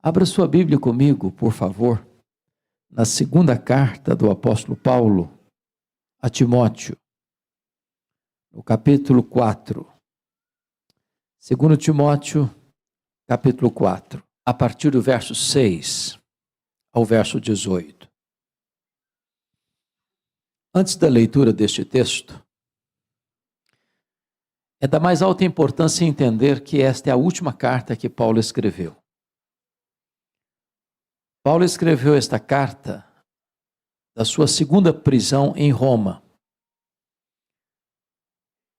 Abra sua Bíblia comigo, por favor, na segunda carta do apóstolo Paulo a Timóteo, no capítulo 4. 2 Timóteo, capítulo 4, a partir do verso 6 ao verso 18. Antes da leitura deste texto, é da mais alta importância entender que esta é a última carta que Paulo escreveu. Paulo escreveu esta carta da sua segunda prisão em Roma,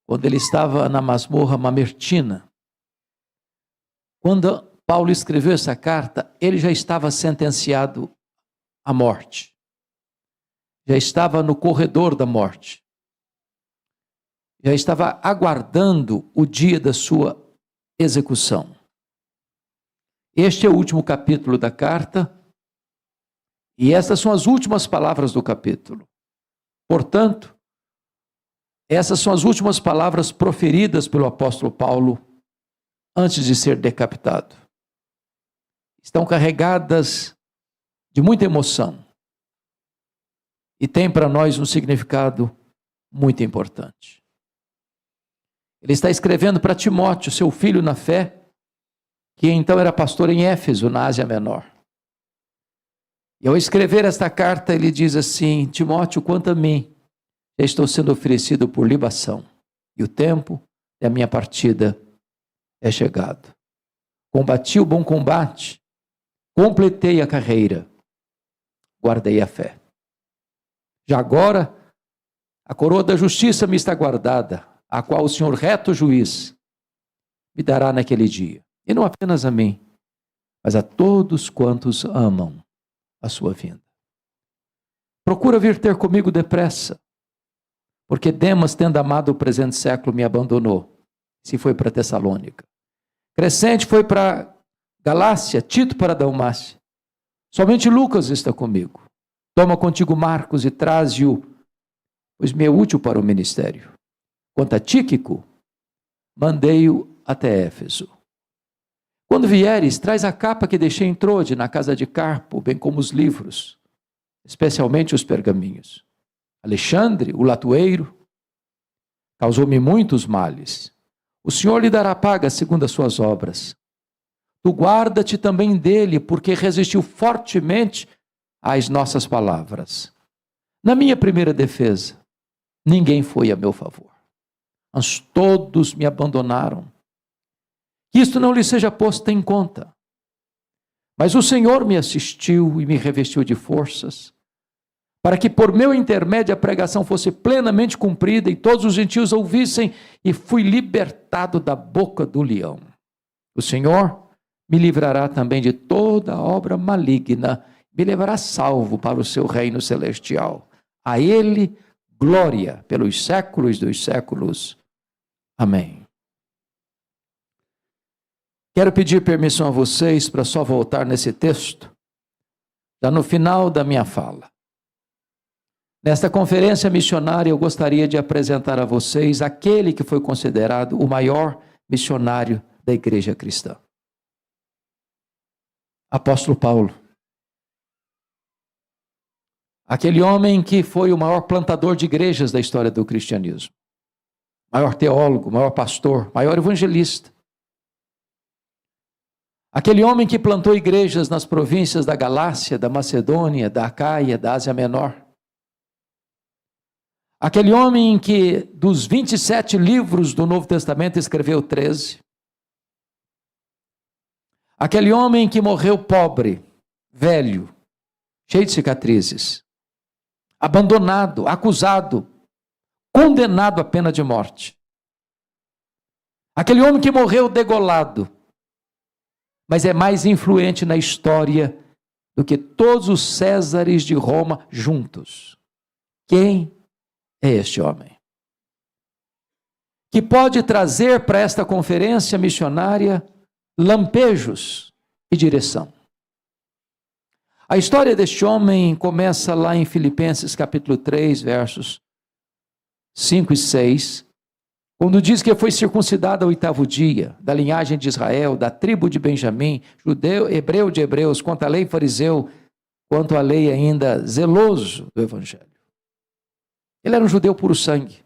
quando ele estava na masmorra Mamertina. Quando Paulo escreveu essa carta, ele já estava sentenciado à morte. Já estava no corredor da morte. Já estava aguardando o dia da sua execução. Este é o último capítulo da carta, e estas são as últimas palavras do capítulo. Portanto, essas são as últimas palavras proferidas pelo apóstolo Paulo antes de ser decapitado. Estão carregadas de muita emoção e têm para nós um significado muito importante. Ele está escrevendo para Timóteo, seu filho na fé, que então era pastor em Éfeso, na Ásia Menor. E ao escrever esta carta, ele diz assim: Timóteo, quanto a mim, já estou sendo oferecido por libação, e o tempo da minha partida é chegado. Combati o bom combate, completei a carreira, guardei a fé. Já agora, a coroa da justiça me está guardada, a qual o Senhor reto juiz me dará naquele dia. E não apenas a mim, mas a todos quantos amam a sua vinda. Procura vir ter comigo depressa, porque Demas, tendo amado o presente século, me abandonou, se foi para Tessalônica. Crescente foi para Galácia, Tito para Dalmácia. Somente Lucas está comigo. Toma contigo Marcos e traze-o, pois me é útil para o ministério. Quanto a Tíquico, mandei-o até Éfeso. Quando vieres, traz a capa que deixei em Trode, na casa de Carpo, bem como os livros, especialmente os pergaminhos. Alexandre, o latoeiro, causou-me muitos males. O Senhor lhe dará paga segundo as suas obras. Tu guarda-te também dele, porque resistiu fortemente às nossas palavras. Na minha primeira defesa, ninguém foi a meu favor, mas todos me abandonaram. Que isto não lhe seja posto em conta. Mas o Senhor me assistiu e me revestiu de forças, para que por meu intermédio a pregação fosse plenamente cumprida e todos os gentios ouvissem, e fui libertado da boca do leão. O Senhor me livrará também de toda obra maligna, me levará salvo para o seu reino celestial. A Ele glória pelos séculos dos séculos. Amém. Quero pedir permissão a vocês para só voltar nesse texto, já no final da minha fala. Nesta conferência missionária, eu gostaria de apresentar a vocês aquele que foi considerado o maior missionário da igreja cristã. Apóstolo Paulo. Aquele homem que foi o maior plantador de igrejas da história do cristianismo. Maior teólogo, maior pastor, maior evangelista. Aquele homem que plantou igrejas nas províncias da Galácia, da Macedônia, da Acaia, da Ásia Menor. Aquele homem que dos 27 livros do Novo Testamento escreveu 13. Aquele homem que morreu pobre, velho, cheio de cicatrizes, abandonado, acusado, condenado à pena de morte. Aquele homem que morreu degolado, mas é mais influente na história do que todos os Césares de Roma juntos. Quem é este homem? Que pode trazer para esta conferência missionária lampejos e direção. A história deste homem começa lá em Filipenses capítulo 3, versos 5 e 6, Quando diz que foi circuncidado ao 8º dia, da linhagem de Israel, da tribo de Benjamim, judeu, hebreu de hebreus, quanto à lei fariseu, quanto à lei ainda zeloso do evangelho. Ele era um judeu puro sangue.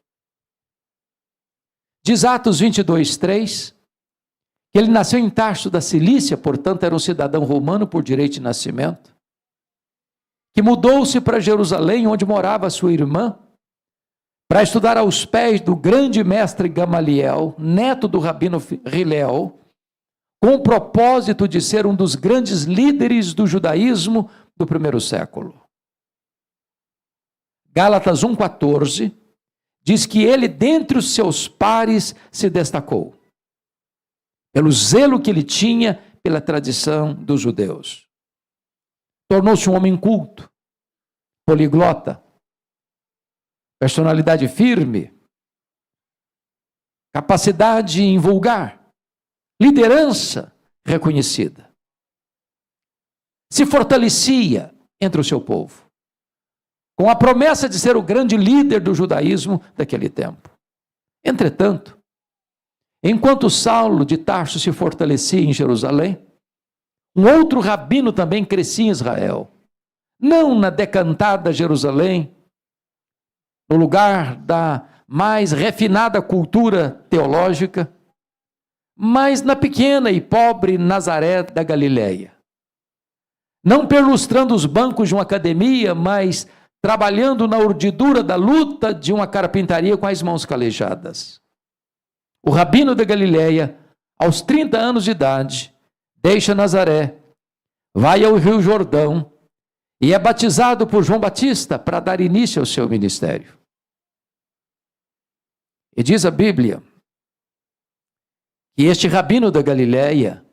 Diz Atos 22:3, que ele nasceu em Tarso da Cilícia, portanto era um cidadão romano por direito de nascimento, que mudou-se para Jerusalém, onde morava sua irmã, para estudar aos pés do grande mestre Gamaliel, neto do rabino Hilel, com o propósito de ser um dos grandes líderes do judaísmo do primeiro século. Gálatas 1,14 diz que ele, dentre os seus pares, se destacou, pelo zelo que ele tinha pela tradição dos judeus. Tornou-se um homem culto, poliglota, personalidade firme, capacidade em vulgar, liderança reconhecida. Se fortalecia entre o seu povo, com a promessa de ser o grande líder do judaísmo daquele tempo. Entretanto, enquanto Saulo de Tarso se fortalecia em Jerusalém, um outro rabino também crescia em Israel, não na decantada Jerusalém, no lugar da mais refinada cultura teológica, mas na pequena e pobre Nazaré da Galileia. Não perlustrando os bancos de uma academia, mas trabalhando na urdidura da luta de uma carpintaria com as mãos calejadas. O rabino da Galileia, aos 30 anos de idade, deixa Nazaré, vai ao Rio Jordão e é batizado por João Batista para dar início ao seu ministério. E diz a Bíblia que este rabino da Galileia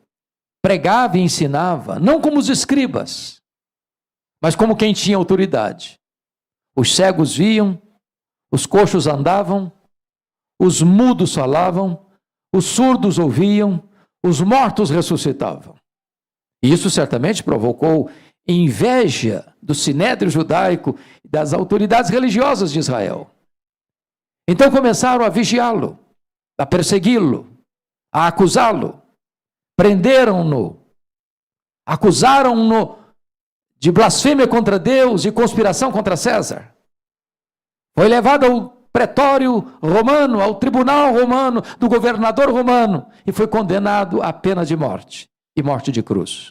pregava e ensinava, não como os escribas, mas como quem tinha autoridade. Os cegos viam, os coxos andavam, os mudos falavam, os surdos ouviam, os mortos ressuscitavam. E isso certamente provocou inveja do sinédrio judaico e das autoridades religiosas de Israel. Então começaram a vigiá-lo, a persegui-lo, a acusá-lo. Prenderam-no, acusaram-no de blasfêmia contra Deus e conspiração contra César. Foi levado ao pretório romano, ao tribunal romano, do governador romano, e foi condenado à pena de morte, e morte de cruz.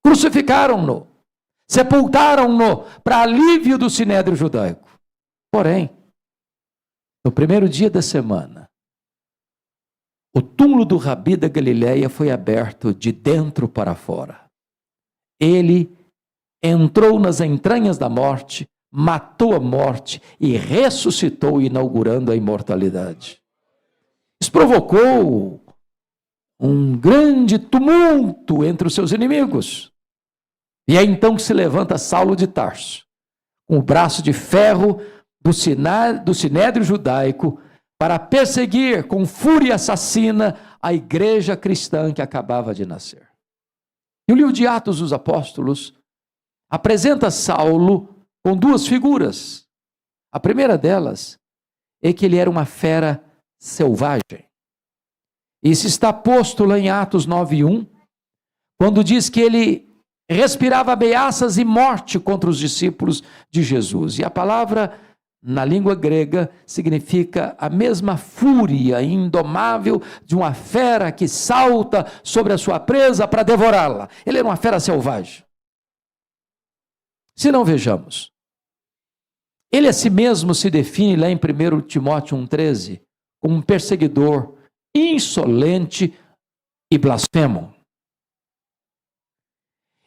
Crucificaram-no, sepultaram-no para alívio do sinédrio judaico. Porém, no primeiro dia da semana, o túmulo do Rabi da Galileia foi aberto de dentro para fora. Ele entrou nas entranhas da morte, matou a morte e ressuscitou, inaugurando a imortalidade. Isso provocou um grande tumulto entre os seus inimigos. E é então que se levanta Saulo de Tarso, com o braço de ferro do sinédrio judaico, para perseguir com fúria assassina a igreja cristã que acabava de nascer. E o livro de Atos dos Apóstolos apresenta Saulo com duas figuras. A primeira delas é que ele era uma fera selvagem. Isso está posto lá em Atos 9:1, quando diz que ele respirava ameaças e morte contra os discípulos de Jesus. E a palavra na língua grega significa a mesma fúria indomável de uma fera que salta sobre a sua presa para devorá-la. Ele era uma fera selvagem. Se não, vejamos. Ele a si mesmo se define lá em 1 Timóteo 1,13 como um perseguidor insolente e blasfemo.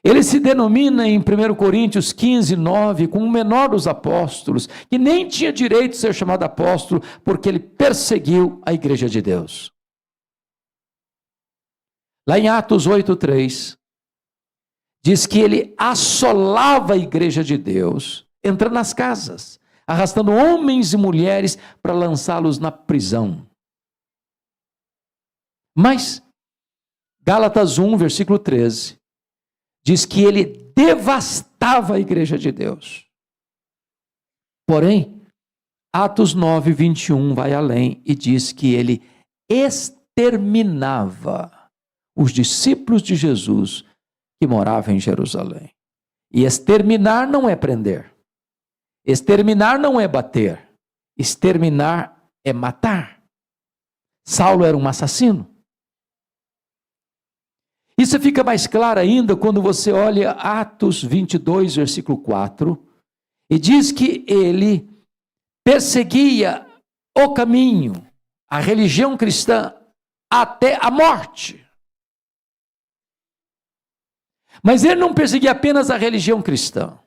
Ele se denomina em 1 Coríntios 15:9 como o menor dos apóstolos, que nem tinha direito de ser chamado apóstolo, porque ele perseguiu a igreja de Deus. Lá em Atos 8:3, diz que ele assolava a igreja de Deus, entrando nas casas, arrastando homens e mulheres para lançá-los na prisão. Mas, Gálatas 1, versículo 13, diz que ele devastava a igreja de Deus. Porém, Atos 9, 21 vai além e diz que ele exterminava os discípulos de Jesus que moravam em Jerusalém. E exterminar não é prender. Exterminar não é bater. Exterminar é matar. Saulo era um assassino. Isso fica mais claro ainda quando você olha Atos 22, versículo 4, e diz que ele perseguia o caminho, a religião cristã, até a morte. Mas ele não perseguia apenas a religião cristã.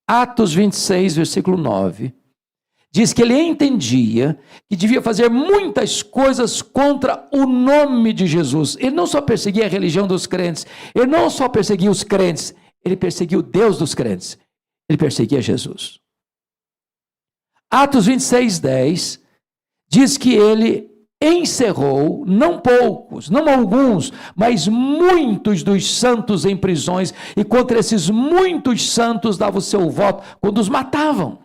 Atos 26, versículo 9, diz que ele entendia que devia fazer muitas coisas contra o nome de Jesus. Ele não só perseguia a religião dos crentes, ele não só perseguia os crentes, ele perseguia o Deus dos crentes, ele perseguia Jesus. Atos 26, 10, diz que ele encerrou, não poucos, não alguns, mas muitos dos santos em prisões, e contra esses muitos santos dava o seu voto quando os matavam.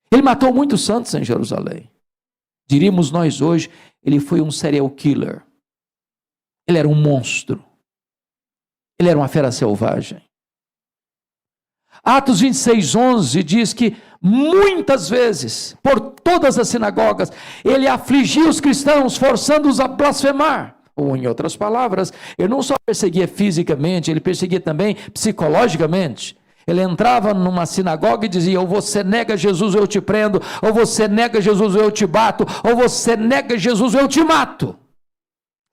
Ele matou muitos santos em Jerusalém. Diríamos nós hoje, ele foi um serial killer. Ele era um monstro. Ele era uma fera selvagem. Atos 26, 11 diz que muitas vezes, por todas as sinagogas, ele afligia os cristãos, forçando-os a blasfemar. Ou, em outras palavras, ele não só perseguia fisicamente, ele perseguia também psicologicamente. Ele entrava numa sinagoga e dizia: ou você nega Jesus, eu te prendo, ou você nega Jesus, eu te bato, ou você nega Jesus, eu te mato.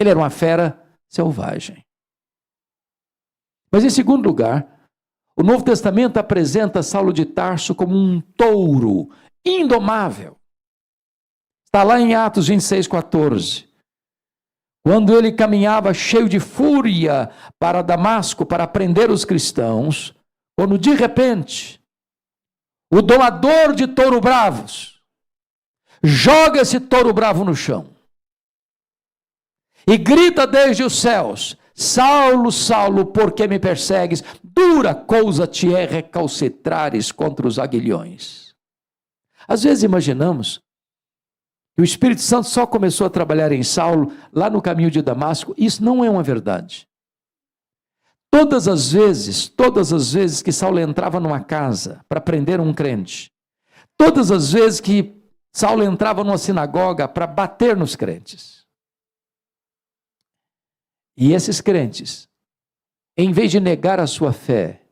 Ele era uma fera selvagem. Mas em segundo lugar, o Novo Testamento apresenta Saulo de Tarso como um touro indomável. Está lá em Atos 26, 14. Quando ele caminhava cheio de fúria para Damasco para prender os cristãos, quando de repente o domador de touro bravos joga esse touro bravo no chão e grita desde os céus: Saulo, Saulo, por que me persegues? Dura coisa te é recalcitrares contra os aguilhões. Às vezes imaginamos que o Espírito Santo só começou a trabalhar em Saulo lá no caminho de Damasco. Isso não é uma verdade. Todas as vezes que Saulo entrava numa casa para prender um crente, todas as vezes que Saulo entrava numa sinagoga para bater nos crentes, e esses crentes, em vez de negar a sua fé,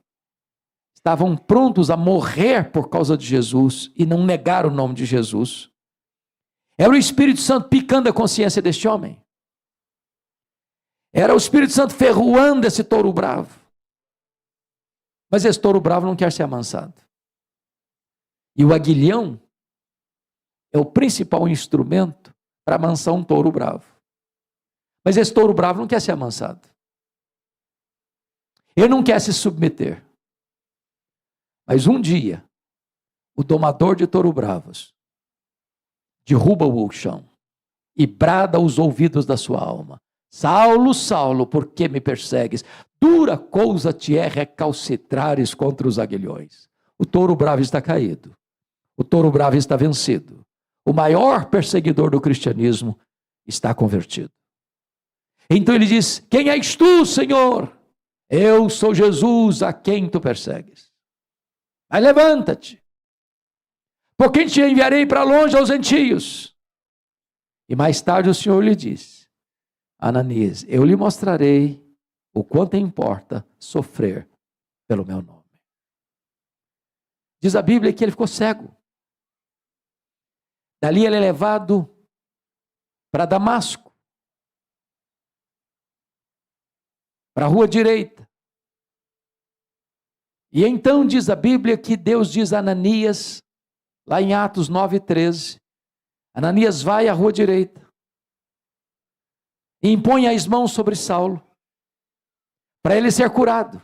estavam prontos a morrer por causa de Jesus e não negar o nome de Jesus. Era o Espírito Santo picando a consciência deste homem. Era o Espírito Santo ferroando esse touro bravo. Mas esse touro bravo não quer ser amansado. E o aguilhão é o principal instrumento para amansar um touro bravo. Mas esse touro bravo não quer ser amansado. Ele não quer se submeter. Mas um dia, o domador de touro bravos derruba-o ao chão e brada aos ouvidos da sua alma: Saulo, Saulo, por que me persegues? Dura coisa te é recalcitrares contra os aguilhões. O touro bravo está caído. O touro bravo está vencido. O maior perseguidor do cristianismo está convertido. Então ele diz: quem és tu, Senhor? Eu sou Jesus a quem tu persegues. Mas levanta-te, porque te enviarei para longe aos gentios. E mais tarde o Senhor lhe disse: Ananias, eu lhe mostrarei o quanto importa sofrer pelo meu nome. Diz a Bíblia que ele ficou cego. Dali ele é levado para Damasco, para a rua direita. E então diz a Bíblia que Deus diz a Ananias, lá em Atos 9:13, Ananias vai à rua direita e impõe as mãos sobre Saulo, para ele ser curado.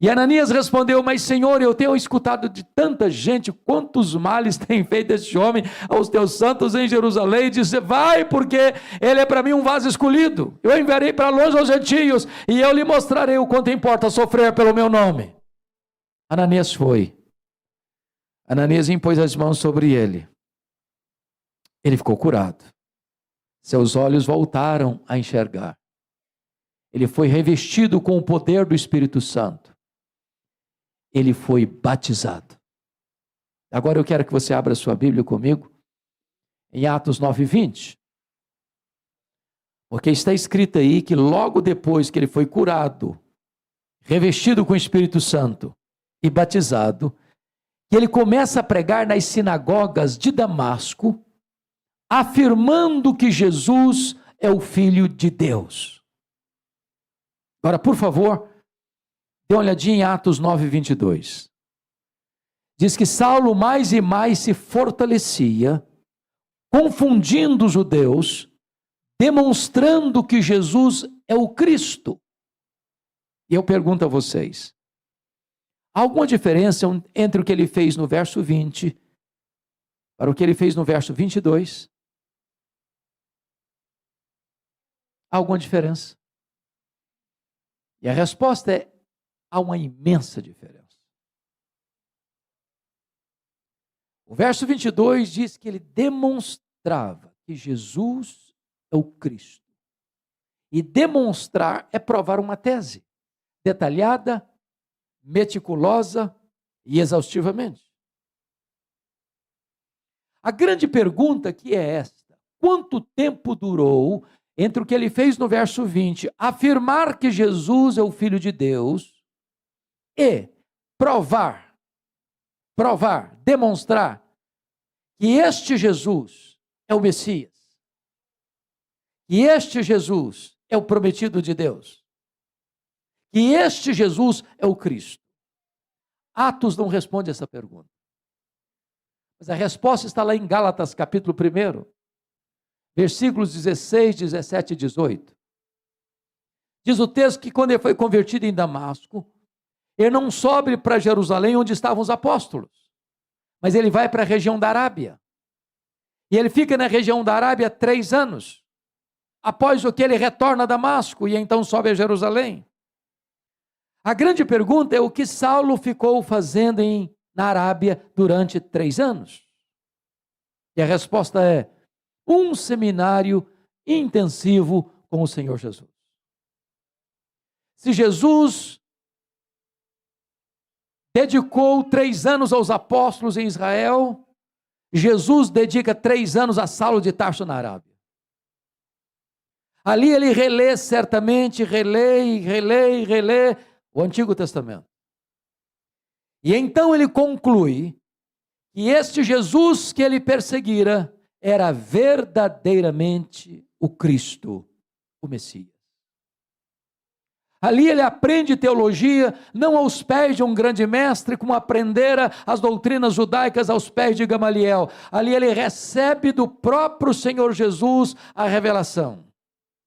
E Ananias respondeu: mas Senhor, eu tenho escutado de tanta gente quantos males tem feito este homem aos teus santos em Jerusalém. E disse: vai, porque ele é para mim um vaso escolhido. Eu enviarei para longe aos gentios e eu lhe mostrarei o quanto importa sofrer pelo meu nome. Ananias foi. Ananias impôs as mãos sobre ele. Ele ficou curado. Seus olhos voltaram a enxergar. Ele foi revestido com o poder do Espírito Santo. Ele foi batizado. Agora eu quero que você abra sua Bíblia comigo em Atos 9:20. Porque está escrito aí que logo depois que ele foi curado, revestido com o Espírito Santo e batizado, que ele começa a pregar nas sinagogas de Damasco, afirmando que Jesus é o Filho de Deus. Agora, por favor, dê uma olhadinha em Atos 9:22. Diz que Saulo mais e mais se fortalecia, confundindo os judeus, demonstrando que Jesus é o Cristo. E eu pergunto a vocês, há alguma diferença entre o que ele fez no verso 20 para o que ele fez no verso 22? Há alguma diferença? E a resposta é, há uma imensa diferença. O verso 22 diz que ele demonstrava que Jesus é o Cristo. E demonstrar é provar uma tese, detalhada, meticulosa e exaustivamente. A grande pergunta aqui é esta: quanto tempo durou entre o que ele fez no verso 20, afirmar que Jesus é o Filho de Deus, e provar, demonstrar que este Jesus é o Messias, que este Jesus é o prometido de Deus, que este Jesus é o Cristo? Atos não responde essa pergunta. Mas a resposta está lá em Gálatas, capítulo 1, versículos 16, 17 e 18. Diz o texto que quando ele foi convertido em Damasco, ele não sobe para Jerusalém onde estavam os apóstolos, mas ele vai para a região da Arábia. E ele fica na região da Arábia 3 anos. Após o que ele retorna a Damasco e então sobe a Jerusalém. A grande pergunta é o que Saulo ficou fazendo na Arábia durante 3 anos? E a resposta é um seminário intensivo com o Senhor Jesus. Se Jesus dedicou 3 anos aos apóstolos em Israel, Jesus dedica 3 anos a Saulo de Tarso na Arábia. Ali ele relê certamente, relê o Antigo Testamento. E então ele conclui que este Jesus que ele perseguira era verdadeiramente o Cristo, o Messias. Ali ele aprende teologia, não aos pés de um grande mestre, como aprendera as doutrinas judaicas aos pés de Gamaliel. Ali ele recebe do próprio Senhor Jesus a revelação.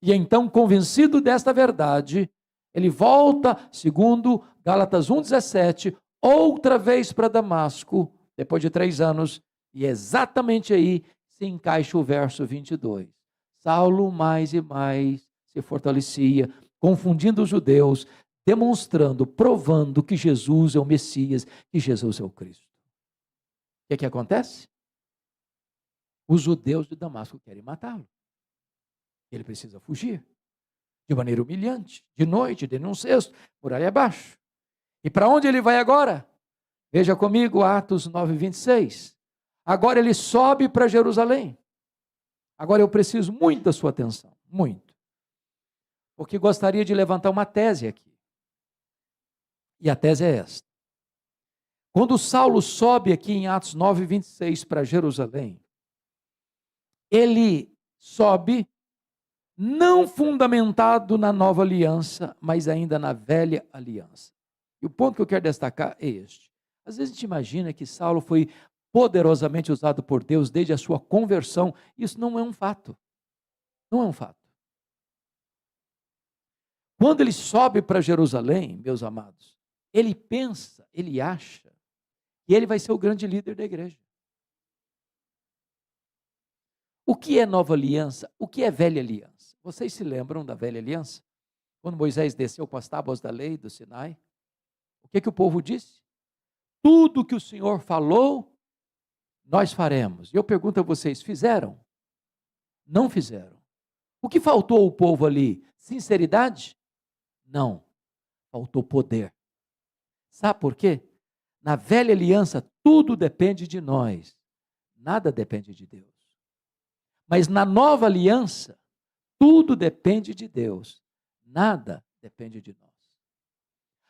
E então, convencido desta verdade, ele volta, segundo Gálatas 1,17, outra vez para Damasco, depois de 3 anos, e exatamente aí se encaixa o verso 22. Saulo mais e mais se fortalecia, confundindo os judeus, demonstrando, provando que Jesus é o Messias, que Jesus é o Cristo. O que acontece? Os judeus de Damasco querem matá-lo. Ele precisa fugir, de maneira humilhante, de noite, dentro de um cesto, por aí abaixo. E para onde ele vai agora? Veja comigo Atos 9:26. Agora ele sobe para Jerusalém. Agora eu preciso muito da sua atenção, muito. Porque gostaria de levantar uma tese aqui. E a tese é esta. Quando Saulo sobe aqui em Atos 9:26 para Jerusalém, ele sobe não fundamentado na nova aliança, mas ainda na velha aliança. E o ponto que eu quero destacar é este. Às vezes a gente imagina que Saulo foi poderosamente usado por Deus desde a sua conversão. Isso não é um fato. Não é um fato. Quando ele sobe para Jerusalém, meus amados, ele pensa, ele acha que ele vai ser o grande líder da igreja. O que é nova aliança? O que é velha aliança? Vocês se lembram da velha aliança? Quando Moisés desceu com as tábuas da lei do Sinai, o que o povo disse? Tudo que o Senhor falou, nós faremos. E eu pergunto a vocês, fizeram? Não fizeram. O que faltou ao povo ali? Sinceridade? Não. Faltou poder. Sabe por quê? Na velha aliança, tudo depende de nós. Nada depende de Deus. Mas na nova aliança, tudo depende de Deus. Nada depende de nós.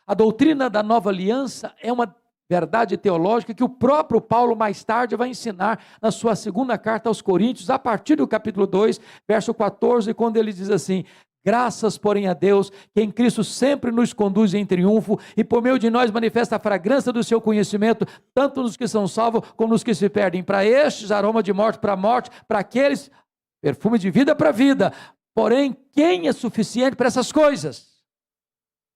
A doutrina da nova aliança é uma verdade teológica que o próprio Paulo mais tarde vai ensinar na sua segunda carta aos Coríntios, a partir do capítulo 2, verso 14, quando ele diz assim: graças, porém, a Deus, que em Cristo sempre nos conduz em triunfo e por meio de nós manifesta a fragrância do seu conhecimento, tanto nos que são salvos como nos que se perdem. Para estes, aroma de morte para morte, para aqueles, perfume de vida para vida. Porém, quem é suficiente para essas coisas?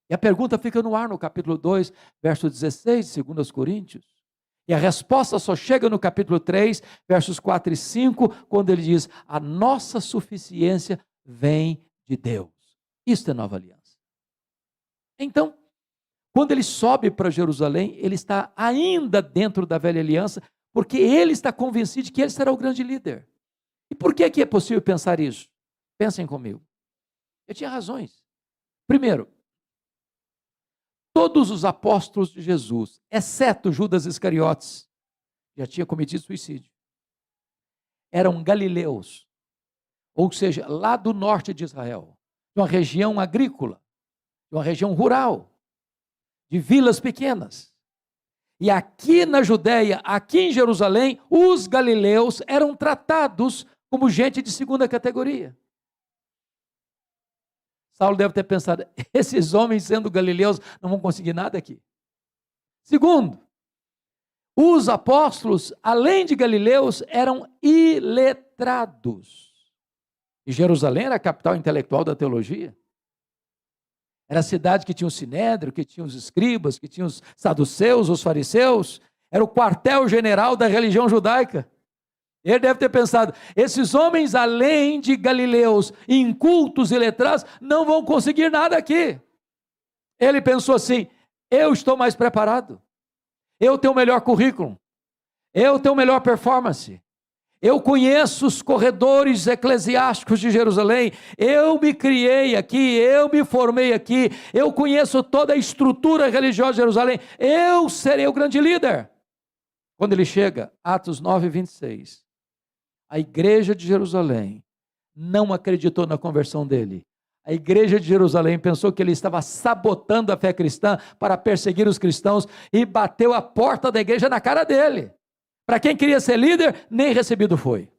E a pergunta fica no ar no capítulo 2, verso 16, de 2 Coríntios. E a resposta só chega no capítulo 3, versos 4 e 5, quando ele diz: a nossa suficiência vem de Deus. Isto é nova aliança. Então, quando ele sobe para Jerusalém, ele está ainda dentro da velha aliança, porque ele está convencido de que ele será o grande líder. E por que é possível pensar isso? Pensem comigo. Eu tinha razões. Primeiro, todos os apóstolos de Jesus, exceto Judas Iscariotes, já tinha cometido suicídio, eram galileus, ou seja, lá do norte de Israel, de uma região agrícola, de uma região rural, de vilas pequenas. E aqui na Judéia, aqui em Jerusalém, os galileus eram tratados como gente de segunda categoria. Saulo deve ter pensado, esses homens sendo galileus não vão conseguir nada aqui. Segundo, os apóstolos, além de galileus, eram iletrados. E Jerusalém era a capital intelectual da teologia. Era a cidade que tinha o sinédrio, que tinha os escribas, que tinha os saduceus, os fariseus. Era o quartel-general da religião judaica. Ele deve ter pensado, esses homens, além de galileus, incultos e letrados, não vão conseguir nada aqui. Ele pensou assim, eu estou mais preparado, eu tenho o melhor currículo, eu tenho melhor performance, eu conheço os corredores eclesiásticos de Jerusalém, eu me criei aqui, eu me formei aqui, eu conheço toda a estrutura religiosa de Jerusalém, eu serei o grande líder. Quando ele chega, Atos 9, 26, a igreja de Jerusalém não acreditou na conversão dele. A igreja de Jerusalém pensou que ele estava sabotando a fé cristã para perseguir os cristãos e bateu a porta da igreja na cara dele. Para quem queria ser líder, nem recebido foi.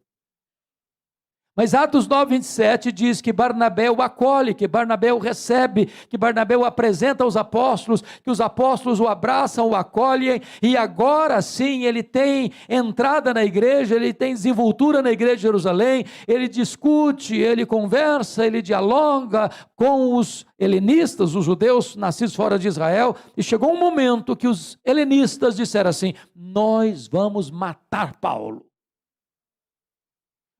Mas Atos 9, 27 diz que Barnabé o acolhe, que Barnabé o recebe, que Barnabé o apresenta aos apóstolos, que os apóstolos o abraçam, o acolhem, e agora sim ele tem entrada na igreja, ele tem desenvoltura na igreja de Jerusalém, ele discute, ele conversa, ele dialoga com os helenistas, os judeus nascidos fora de Israel, e chegou um momento que os helenistas disseram assim, nós vamos matar Paulo.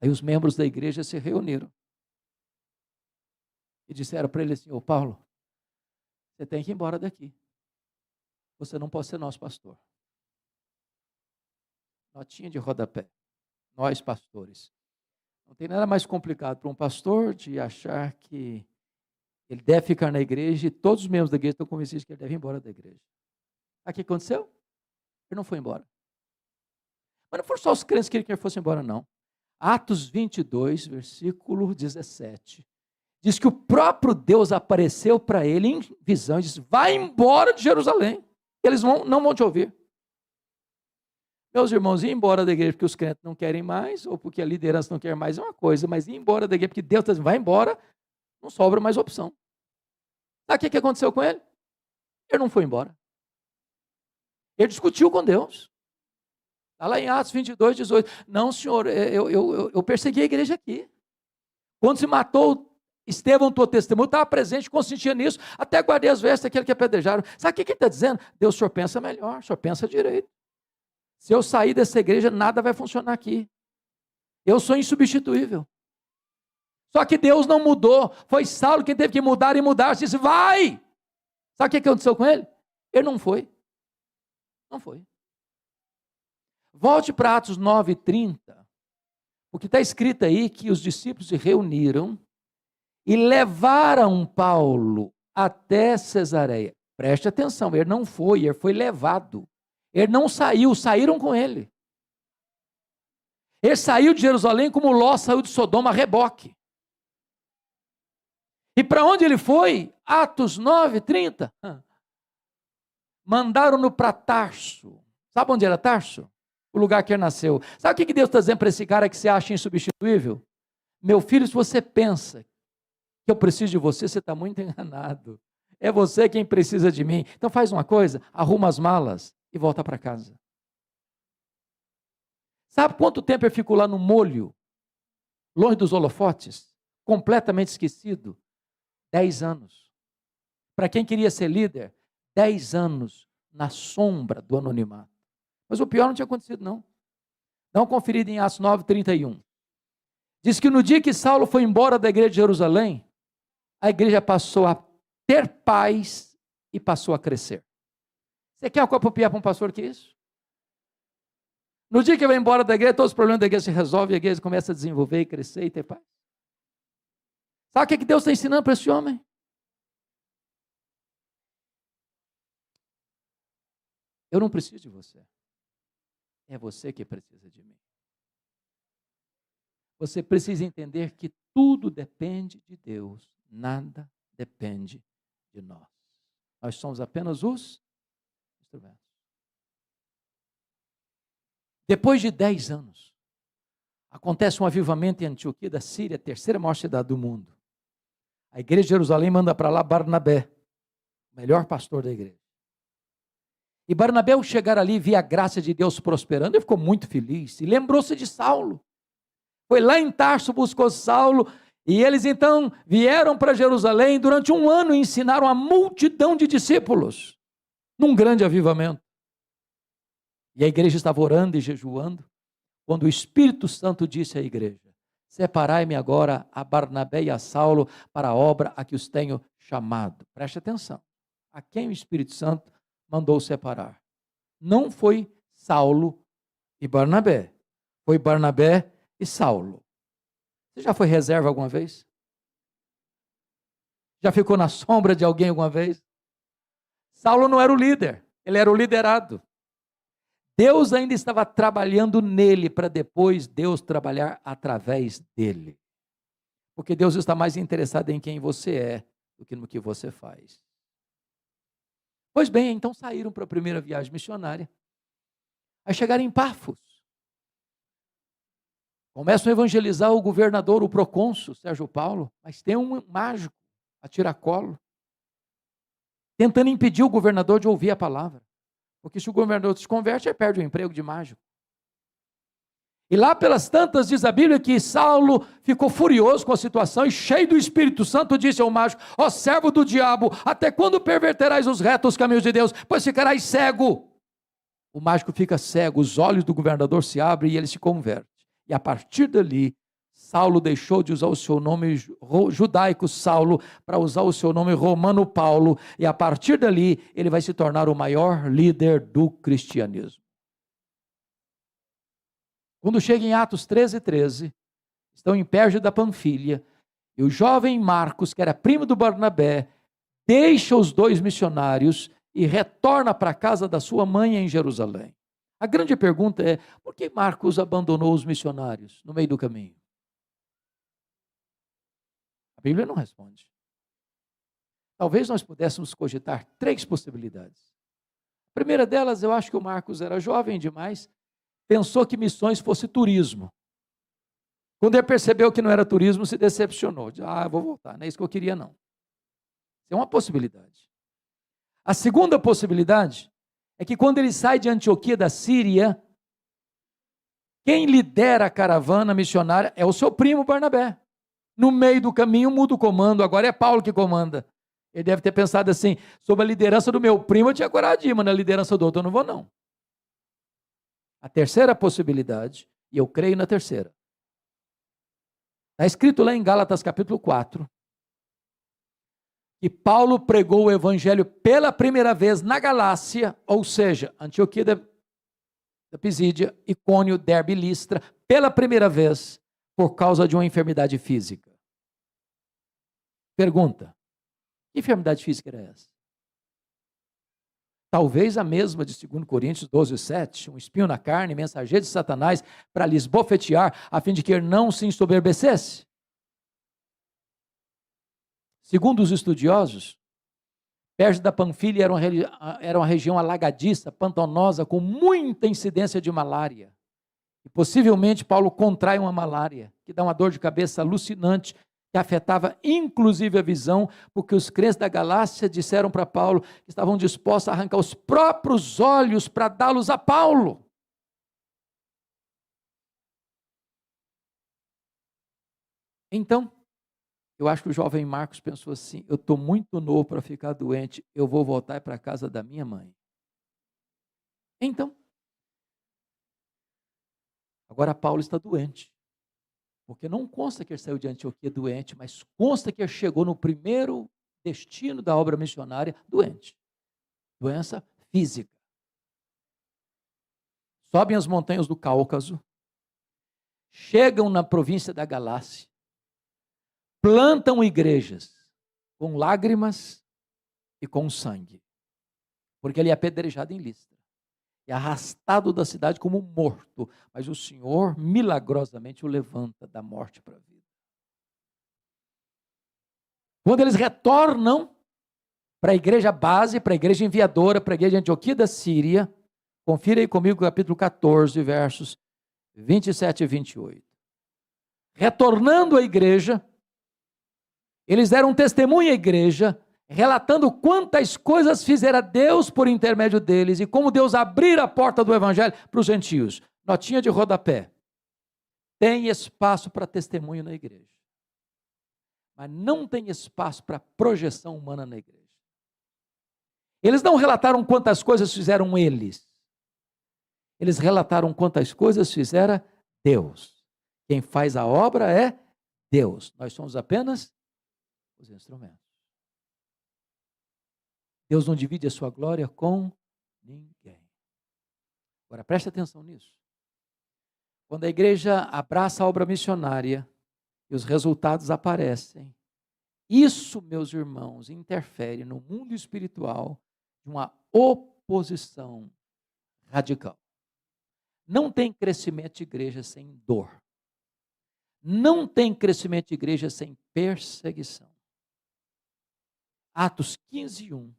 Aí os membros da igreja se reuniram e disseram para ele assim, ô Paulo, você tem que ir embora daqui, você não pode ser nosso pastor. Notinha de rodapé, nós pastores. Não tem nada mais complicado para um pastor de achar que ele deve ficar na igreja e todos os membros da igreja estão convencidos que ele deve ir embora da igreja. Sabe o que aconteceu? Ele não foi embora. Mas não foram só os crentes que queriam que ele fosse embora, não. Atos 22, versículo 17, diz que o próprio Deus apareceu para ele em visão e disse, vai embora de Jerusalém, eles não vão te ouvir. Meus irmãos, ir embora da igreja porque os crentes não querem mais, ou porque a liderança não quer mais é uma coisa, mas ir embora da igreja porque Deus está dizendo, vai embora, não sobra mais opção. Sabe o que aconteceu com ele? Ele não foi embora. Ele discutiu com Deus. Está lá em Atos 22, 18. Não, senhor, eu persegui a igreja aqui. Quando se matou Estevão, tua testemunha, estava presente, consentia nisso, até guardei as vestes daquele que apedrejaram. Sabe o que ele está dizendo? Deus, o senhor pensa melhor, o senhor pensa direito. Se eu sair dessa igreja, nada vai funcionar aqui. Eu sou insubstituível. Só que Deus não mudou. Foi Saulo quem teve que mudar e mudar. Disse, vai! Sabe o que aconteceu com ele? Ele não foi. Não foi. Volte para Atos 9:30, porque está escrito aí que os discípulos se reuniram e levaram Paulo até Cesareia. Preste atenção, ele não foi, ele foi levado. Ele não saiu, saíram com ele. Ele saiu de Jerusalém como Ló saiu de Sodoma a reboque. E para onde ele foi? Atos 9:30. Mandaram-no para Tarso. Sabe onde era Tarso? O lugar que ele nasceu. Sabe o que Deus está dizendo para esse cara que você acha insubstituível? Meu filho, se você pensa que eu preciso de você, você está muito enganado. É você quem precisa de mim. Então faz uma coisa, arruma as malas e volta para casa. Sabe quanto tempo eu fico lá no molho, longe dos holofotes, completamente esquecido? 10 anos. Para quem queria ser líder, 10 anos na sombra do anonimato. Mas o pior não tinha acontecido, não. Dá uma conferida em Atos 9:31. Diz que no dia que Saulo foi embora da igreja de Jerusalém, a igreja passou a ter paz e passou a crescer. Você quer uma copa piar para um pastor que isso? No dia que vai embora da igreja, todos os problemas da igreja se resolvem, a igreja começa a desenvolver e crescer e ter paz. Sabe o que Deus está ensinando para esse homem? Eu não preciso de você. É você que precisa de mim. Você precisa entender que tudo depende de Deus, nada depende de nós. Nós somos apenas os instrumentos. Depois de 10 anos, acontece um avivamento em Antioquia da Síria, a terceira maior cidade do mundo. A igreja de Jerusalém manda para lá Barnabé, o melhor pastor da igreja. E Barnabé, ao chegar ali, via a graça de Deus prosperando, ele ficou muito feliz e lembrou-se de Saulo. Foi lá em Tarso, buscou Saulo, e eles então vieram para Jerusalém durante um ano e ensinaram a multidão de discípulos, num grande avivamento. E a igreja estava orando e jejuando, quando o Espírito Santo disse à igreja: separai-me agora a Barnabé e a Saulo para a obra a que os tenho chamado. Preste atenção, a quem o Espírito Santo mandou separar? Não foi Saulo e Barnabé, foi Barnabé e Saulo. Você já foi reserva alguma vez? Já ficou na sombra de alguém alguma vez? Saulo não era o líder, ele era o liderado. Deus ainda estava trabalhando nele para depois Deus trabalhar através dele. Porque Deus está mais interessado em quem você é do que no que você faz. Pois bem, então saíram para a primeira viagem missionária. Aí chegaram em Pafos. Começam a evangelizar o governador, o procônsul, Sérgio Paulo, mas tem um mágico a tiracolo, tentando impedir o governador de ouvir a palavra. Porque se o governador se converte, ele perde o emprego de mágico. E lá pelas tantas diz a Bíblia que Saulo ficou furioso com a situação e cheio do Espírito Santo disse ao mágico: ó servo do diabo, até quando perverterás os retos caminhos de Deus? Pois ficarás cego. O mágico fica cego, os olhos do governador se abrem e ele se converte. E a partir dali, Saulo deixou de usar o seu nome judaico Saulo para usar o seu nome romano Paulo. E a partir dali, ele vai se tornar o maior líder do cristianismo. Quando chega em Atos 13:13, estão em Perge da Panfilha, e o jovem Marcos, que era primo do Barnabé, deixa os dois missionários e retorna para a casa da sua mãe em Jerusalém. A grande pergunta é: por que Marcos abandonou os missionários no meio do caminho? A Bíblia não responde. Talvez nós pudéssemos cogitar 3 possibilidades. A primeira delas, eu acho que o Marcos era jovem demais, pensou que missões fosse turismo. Quando ele percebeu que não era turismo, se decepcionou. Eu vou voltar, não é isso que eu queria não. Isso é uma possibilidade. A segunda possibilidade é que quando ele sai de Antioquia da Síria, quem lidera a caravana missionária é o seu primo Barnabé. No meio do caminho muda o comando, agora é Paulo que comanda. Ele deve ter pensado assim: sob a liderança do meu primo eu tinha coragem de ir, mas na liderança do outro eu não vou não. A terceira possibilidade, e eu creio na terceira, está escrito lá em Gálatas capítulo 4, que Paulo pregou o evangelho pela primeira vez na Galácia, ou seja, Antioquia da Pisídia, Icônio, Derbe e Listra, pela primeira vez, por causa de uma enfermidade física. Pergunta: que enfermidade física era essa? Talvez a mesma de 2 Coríntios 12:7, um espinho na carne, mensageiro de Satanás, para lhes bofetear, a fim de que ele não se ensoberbecesse. Segundo os estudiosos, Perge da Panfilha era uma região alagadiça, pantanosa, com muita incidência de malária. E possivelmente Paulo contrai uma malária, que dá uma dor de cabeça alucinante, que afetava inclusive a visão, porque os crentes da Galácia disseram para Paulo que estavam dispostos a arrancar os próprios olhos para dá-los a Paulo. Então, eu acho que o jovem Marcos pensou assim: eu estou muito novo para ficar doente, eu vou voltar para a casa da minha mãe. Então, agora Paulo está doente. Porque não consta que ele saiu de Antioquia doente, mas consta que ele chegou no primeiro destino da obra missionária doente. Doença física. Sobem as montanhas do Cáucaso, chegam na província da Galácia, plantam igrejas com lágrimas e com sangue. Porque ele é apedrejado em Listra. É arrastado da cidade como morto, mas o Senhor milagrosamente o levanta da morte para a vida. Quando eles retornam para a igreja base, para a igreja enviadora, para a igreja de Antioquia da Síria, confira aí comigo o capítulo 14, versos 27 e 28. Retornando à igreja, eles deram testemunho à igreja, relatando quantas coisas fizera Deus por intermédio deles e como Deus abriu a porta do evangelho para os gentios. Notinha de rodapé: tem espaço para testemunho na igreja, mas não tem espaço para projeção humana na igreja. Eles não relataram quantas coisas fizeram eles, eles relataram quantas coisas fizera Deus. Quem faz a obra é Deus, nós somos apenas os instrumentos. Deus não divide a sua glória com ninguém. Agora, preste atenção nisso. Quando a igreja abraça a obra missionária e os resultados aparecem, isso, meus irmãos, interfere no mundo espiritual de uma oposição radical. Não tem crescimento de igreja sem dor. Não tem crescimento de igreja sem perseguição. Atos 15:1.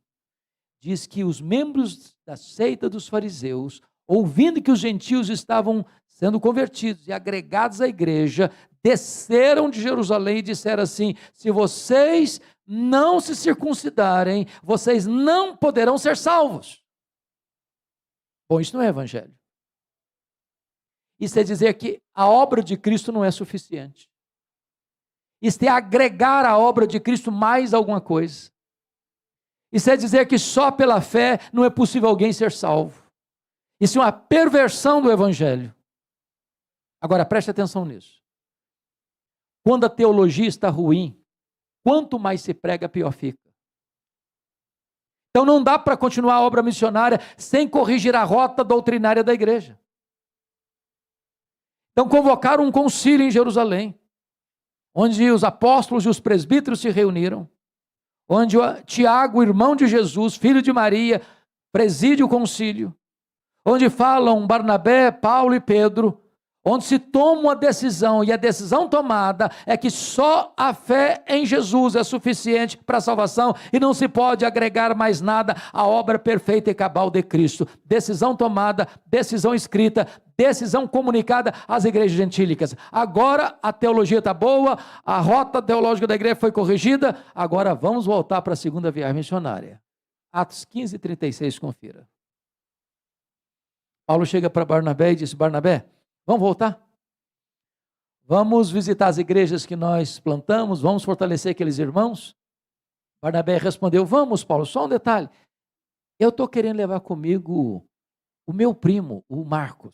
Diz que os membros da seita dos fariseus, ouvindo que os gentios estavam sendo convertidos e agregados à igreja, desceram de Jerusalém e disseram assim: se vocês não se circuncidarem, vocês não poderão ser salvos. Bom, isso não é evangelho. Isso é dizer que a obra de Cristo não é suficiente. Isso é agregar à obra de Cristo mais alguma coisa. Isso é dizer que só pela fé não é possível alguém ser salvo. Isso é uma perversão do evangelho. Agora, preste atenção nisso. Quando a teologia está ruim, quanto mais se prega, pior fica. Então não dá para continuar a obra missionária sem corrigir a rota doutrinária da igreja. Então convocaram um concílio em Jerusalém, onde os apóstolos e os presbíteros se reuniram, onde Tiago, irmão de Jesus, filho de Maria, preside o concílio, onde falam Barnabé, Paulo e Pedro, onde se toma uma decisão, e a decisão tomada é que só a fé em Jesus é suficiente para a salvação e não se pode agregar mais nada à obra perfeita e cabal de Cristo. Decisão tomada, decisão escrita, decisão comunicada às igrejas gentílicas. Agora a teologia está boa, a rota teológica da igreja foi corrigida, agora vamos voltar para a segunda viagem missionária. Atos 15:36, confira. Paulo chega para Barnabé e diz: Barnabé, vamos voltar? Vamos visitar as igrejas que nós plantamos? Vamos fortalecer aqueles irmãos? Barnabé respondeu: vamos, Paulo, só um detalhe. Eu estou querendo levar comigo o meu primo, o Marcos.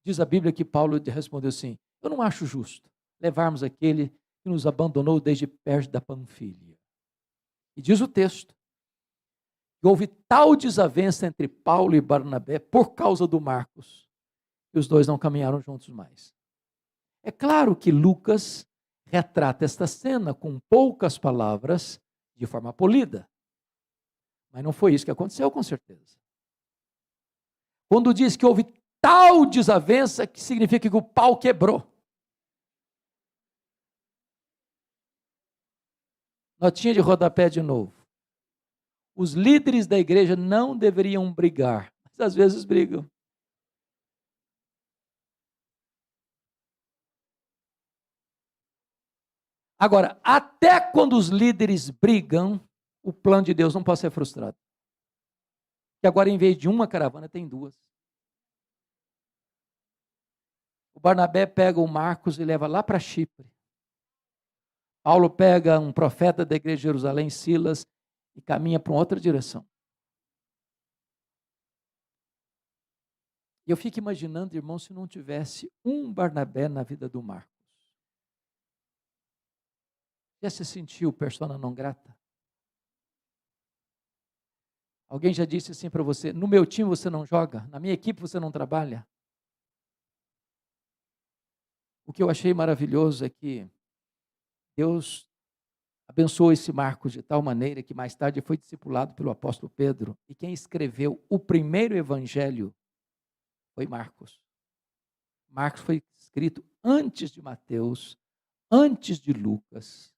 Diz a Bíblia que Paulo respondeu assim: eu não acho justo levarmos aquele que nos abandonou desde Perge da Panfilha. E diz o texto, E houve tal desavença entre Paulo e Barnabé por causa do Marcos, que os dois não caminharam juntos mais. É claro que Lucas retrata esta cena com poucas palavras, de forma polida. Mas não foi isso que aconteceu, com certeza. Quando diz que houve tal desavença, que significa que o pau quebrou. Notinha de rodapé de novo. Os líderes da igreja não deveriam brigar, mas às vezes brigam. Agora, até quando os líderes brigam, o plano de Deus não pode ser frustrado. Que agora, em vez de uma caravana, tem duas. O Barnabé pega o Marcos e leva lá para Chipre. Paulo pega um profeta da igreja de Jerusalém, Silas, e caminha para uma outra direção. E eu fico imaginando, irmão, se não tivesse um Barnabé na vida do Marcos. Já se sentiu persona não grata? Alguém já disse assim para você: no meu time você não joga, na minha equipe você não trabalha? O que eu achei maravilhoso é que Deus abençoou esse Marcos de tal maneira que mais tarde foi discipulado pelo apóstolo Pedro, e quem escreveu o primeiro evangelho foi Marcos. Marcos foi escrito antes de Mateus, antes de Lucas,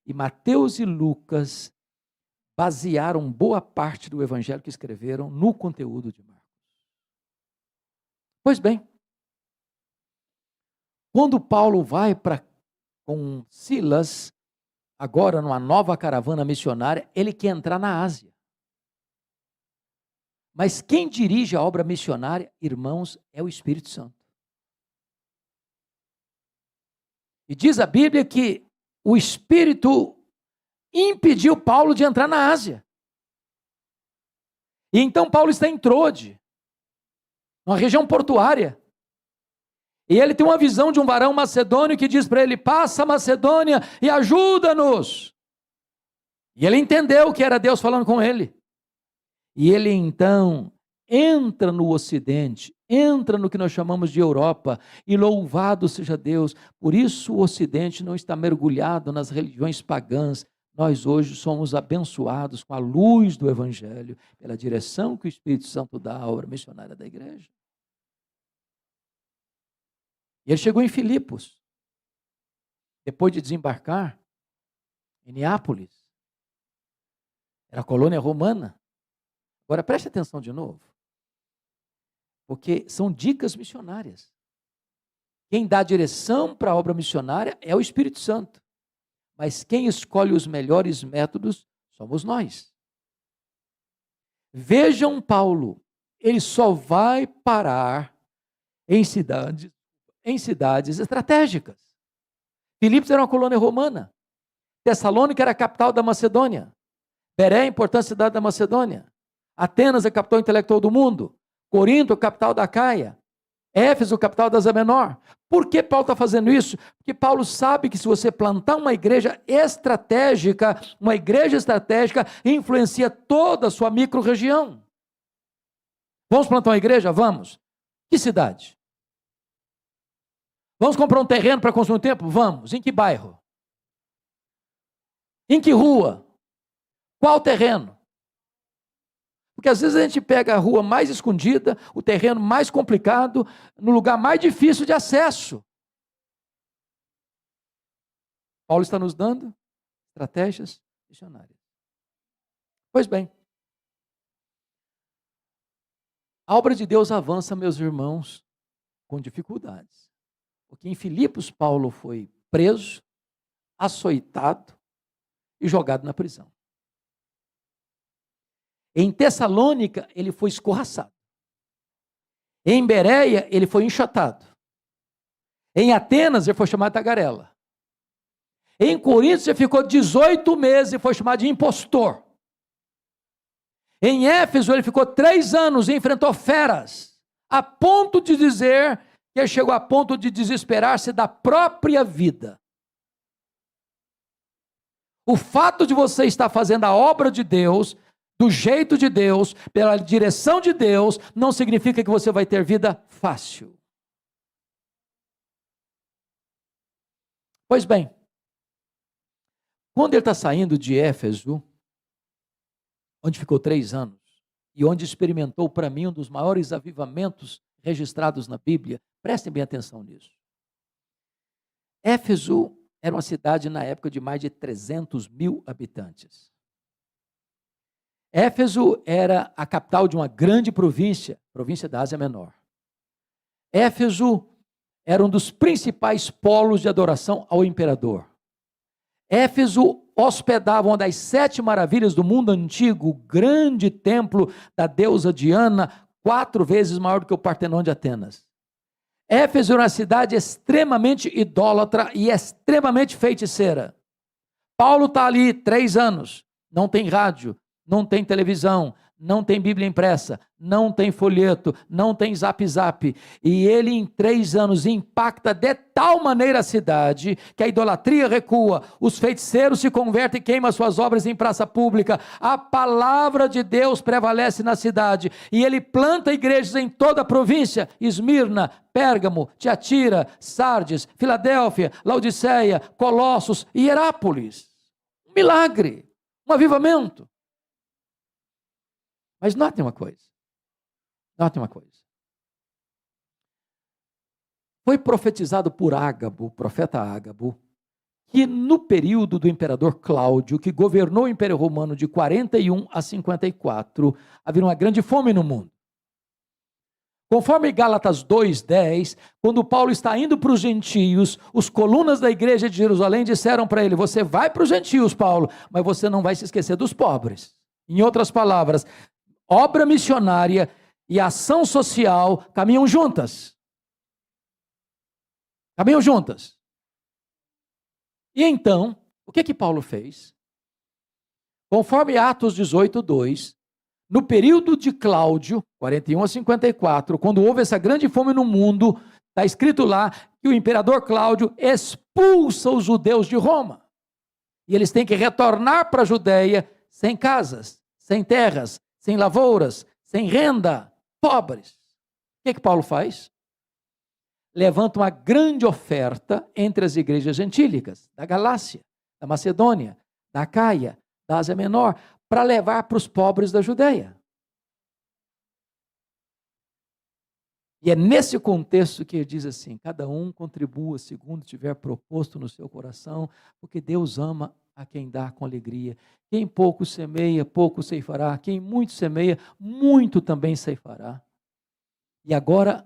e Mateus e Lucas basearam boa parte do evangelho que escreveram no conteúdo de Marcos. Pois bem, quando Paulo vai com Silas, agora numa nova caravana missionária, ele quer entrar na Ásia. Mas quem dirige a obra missionária, irmãos, é o Espírito Santo. E diz a Bíblia que o Espírito impediu Paulo de entrar na Ásia. E então Paulo está em Trode, uma região portuária. E ele tem uma visão de um varão macedônio que diz para ele: passa a Macedônia e ajuda-nos. E ele entendeu que era Deus falando com ele. E ele então entra no Ocidente, entra no que nós chamamos de Europa, e louvado seja Deus. Por isso o Ocidente não está mergulhado nas religiões pagãs. Nós hoje somos abençoados com a luz do Evangelho, pela direção que o Espírito Santo dá à obra missionária da igreja. E ele chegou em Filipos, depois de desembarcar em Neápolis. Era a colônia romana. Agora preste atenção de novo, porque são dicas missionárias. Quem dá direção para a obra missionária é o Espírito Santo, mas quem escolhe os melhores métodos somos nós. Vejam Paulo, ele só vai parar em cidades estratégicas. Filipos era uma colônia romana, Tessalônica era a capital da Macedônia, Beré, a importante cidade da Macedônia, Atenas, a capital intelectual do mundo, Corinto, a capital da Caia, Éfeso, capital da Ásia Menor. Por que Paulo está fazendo isso? Porque Paulo sabe que se você plantar uma igreja estratégica influencia toda a sua micro-região. Vamos plantar uma igreja? Vamos. Que cidade? Vamos comprar um terreno para construir um templo? Vamos. Em que bairro? Em que rua? Qual terreno? Porque às vezes a gente pega a rua mais escondida, o terreno mais complicado, no lugar mais difícil de acesso. Paulo está nos dando estratégias missionárias. Pois bem, a obra de Deus avança, meus irmãos, com dificuldades. Porque em Filipos, Paulo foi preso, açoitado e jogado na prisão. Em Tessalônica, ele foi escorraçado. Em Bereia, ele foi enxotado. Em Atenas, ele foi chamado de tagarela. Em Corinto, ele ficou 18 meses e foi chamado de impostor. Em Éfeso, ele ficou 3 anos e enfrentou feras, a ponto de dizer que ele chegou a ponto de desesperar-se da própria vida. O fato de você estar fazendo a obra de Deus do jeito de Deus, pela direção de Deus, não significa que você vai ter vida fácil. Pois bem, quando ele está saindo de Éfeso, onde ficou 3 anos, e onde experimentou para mim um dos maiores avivamentos registrados na Bíblia, prestem bem atenção nisso. Éfeso era uma cidade na época de mais de 300 mil habitantes. Éfeso era a capital de uma grande província da Ásia Menor. Éfeso era um dos principais polos de adoração ao imperador. Éfeso hospedava uma das 7 maravilhas do mundo antigo, o grande templo da deusa Diana, 4 vezes maior do que o Partenon de Atenas. Éfeso era uma cidade extremamente idólatra e extremamente feiticeira. Paulo está ali 3 anos, não tem rádio, não tem televisão, não tem Bíblia impressa, não tem folheto, não tem zap, e ele em 3 anos impacta de tal maneira a cidade, que a idolatria recua, os feiticeiros se convertem e queimam suas obras em praça pública, a palavra de Deus prevalece na cidade, e ele planta igrejas em toda a província, Esmirna, Pérgamo, Tiatira, Sardes, Filadélfia, Laodiceia, Colossos e Hierápolis. Um milagre, um avivamento. Mas notem uma coisa. Foi profetizado por Ágabo, o profeta Ágabo, que no período do imperador Cláudio, que governou o Império Romano de 41 a 54, haveria uma grande fome no mundo. Conforme Gálatas 2:10, quando Paulo está indo para os gentios, os colunas da igreja de Jerusalém disseram para ele: você vai para os gentios, Paulo, mas você não vai se esquecer dos pobres. Em outras palavras, obra missionária e ação social caminham juntas. E então, o que Paulo fez? Conforme Atos 18:2, no período de Cláudio, 41 a 54, quando houve essa grande fome no mundo, está escrito lá que o imperador Cláudio expulsa os judeus de Roma. E eles têm que retornar para a Judeia sem casas, sem terras, sem lavouras, sem renda, pobres. O que Paulo faz? Levanta uma grande oferta entre as igrejas gentílicas, da Galácia, da Macedônia, da Acaia, da Ásia Menor, para levar para os pobres da Judeia. E é nesse contexto que ele diz assim: cada um contribua segundo tiver proposto no seu coração, porque Deus ama a quem dá com alegria. Quem pouco semeia, pouco ceifará. Quem muito semeia, muito também ceifará. E agora,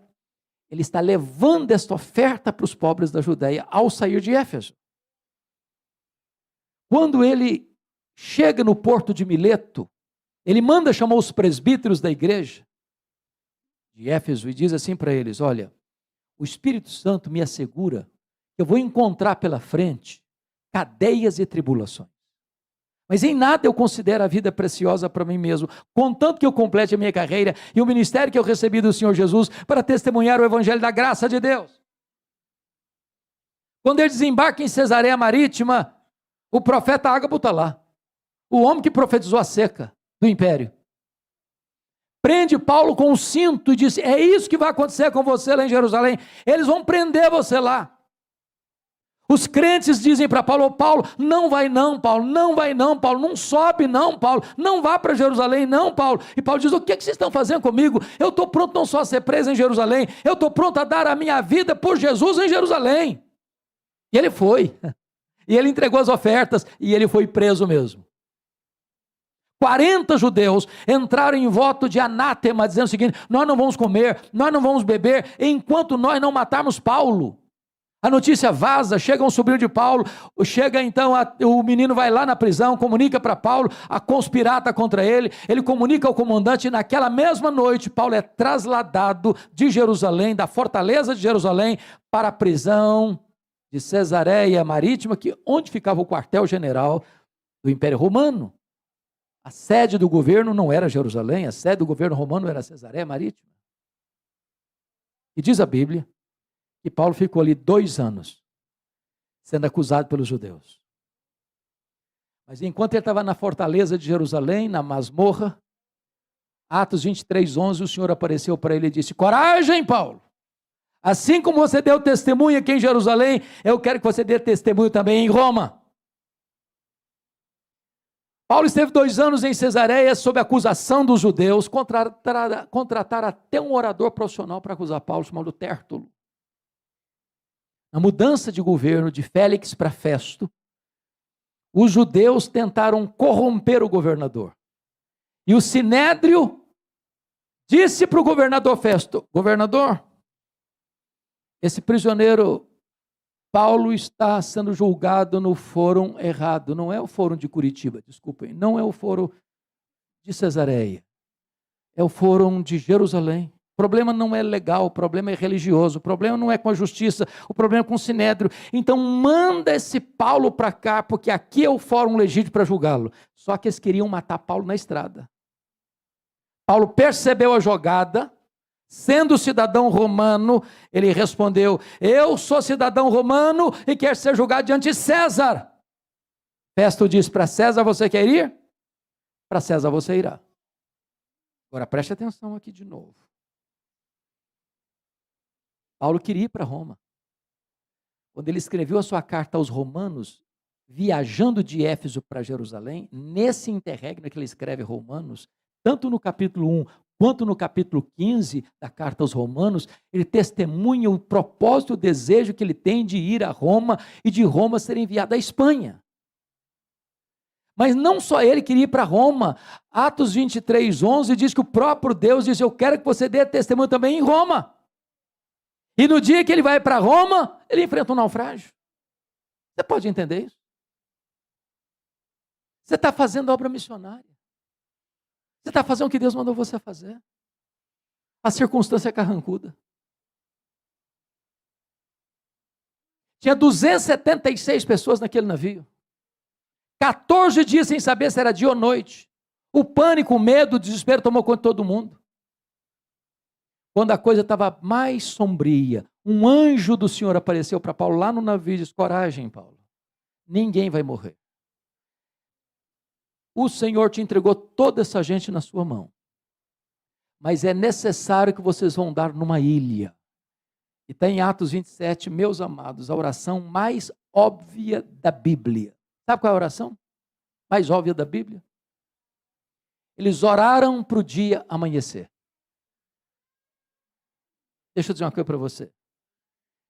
ele está levando esta oferta para os pobres da Judeia ao sair de Éfeso. Quando ele chega no porto de Mileto, ele manda chamar os presbíteros da igreja de Éfeso e diz assim para eles: olha, o Espírito Santo me assegura que eu vou encontrar pela frente cadeias e tribulações. Mas em nada eu considero a vida preciosa para mim mesmo, contanto que eu complete a minha carreira e o ministério que eu recebi do Senhor Jesus para testemunhar o evangelho da graça de Deus. Quando ele desembarca em Cesareia Marítima, o profeta Ágabo está lá, o homem que profetizou a seca do império. Prende Paulo com um cinto e diz: é isso que vai acontecer com você lá em Jerusalém, eles vão prender você lá. Os crentes dizem para Paulo: oh, Paulo, não vai não, Paulo, não vai não, Paulo, não sobe não, Paulo, não vá para Jerusalém não, Paulo. E Paulo diz: o que vocês estão fazendo comigo? Eu estou pronto não só a ser preso em Jerusalém, eu estou pronto a dar a minha vida por Jesus em Jerusalém. E ele foi, e ele entregou as ofertas, e ele foi preso mesmo. 40 judeus entraram em voto de anátema, dizendo o seguinte: nós não vamos comer, nós não vamos beber, enquanto nós não matarmos Paulo. A notícia vaza, chega um sobrinho de Paulo, chega então, o menino vai lá na prisão, comunica para Paulo, a conspirata contra ele, ele comunica ao comandante, e naquela mesma noite, Paulo é trasladado de Jerusalém, da fortaleza de Jerusalém, para a prisão de Cesareia Marítima, onde ficava o quartel-general do Império Romano. A sede do governo não era Jerusalém, a sede do governo romano era Cesareia Marítima. E diz a Bíblia que Paulo ficou ali 2 anos, sendo acusado pelos judeus. Mas enquanto ele estava na fortaleza de Jerusalém, na masmorra, Atos 23:11, o Senhor apareceu para ele e disse: coragem, Paulo! Assim como você deu testemunho aqui em Jerusalém, eu quero que você dê testemunho também em Roma. Paulo esteve 2 anos em Cesareia sob acusação dos judeus, contrataram até um orador profissional para acusar Paulo, chamado Tértulo. Na mudança de governo de Félix para Festo, os judeus tentaram corromper o governador. E o Sinédrio disse para o governador Festo: governador, esse prisioneiro Paulo está sendo julgado no fórum errado. Não é o fórum de Curitiba, desculpem. Não é o fórum de Cesareia. É o fórum de Jerusalém. O problema não é legal, o problema é religioso, o problema não é com a justiça, o problema é com o Sinédrio. Então manda esse Paulo para cá, porque aqui é o fórum legítimo para julgá-lo. Só que eles queriam matar Paulo na estrada. Paulo percebeu a jogada, sendo cidadão romano, ele respondeu: eu sou cidadão romano e quero ser julgado diante de César. Festo disse: para César você quer ir? Para César você irá. Agora preste atenção aqui de novo. Paulo queria ir para Roma. Quando ele escreveu a sua carta aos romanos, viajando de Éfeso para Jerusalém, nesse interregno que ele escreve Romanos, tanto no capítulo 1 quanto no capítulo 15 da carta aos romanos, ele testemunha o propósito, o desejo que ele tem de ir a Roma e de Roma ser enviado à Espanha. Mas não só ele queria ir para Roma. Atos 23:11 diz que o próprio Deus diz: eu quero que você dê testemunho também em Roma. E no dia que ele vai para Roma, ele enfrenta um naufrágio. Você pode entender isso? Você está fazendo obra missionária. Você está fazendo o que Deus mandou você fazer. A circunstância é carrancuda. Tinha 276 pessoas naquele navio. 14 dias sem saber se era dia ou noite. O pânico, o medo, o desespero tomou conta de todo mundo. Quando a coisa estava mais sombria, um anjo do Senhor apareceu para Paulo lá no navio e disse: coragem, Paulo, ninguém vai morrer. O Senhor te entregou toda essa gente na sua mão, mas é necessário que vocês vão dar numa ilha. E está em Atos 27, meus amados, a oração mais óbvia da Bíblia. Sabe qual é a oração mais óbvia da Bíblia? Eles oraram para o dia amanhecer. Deixa eu dizer uma coisa para você.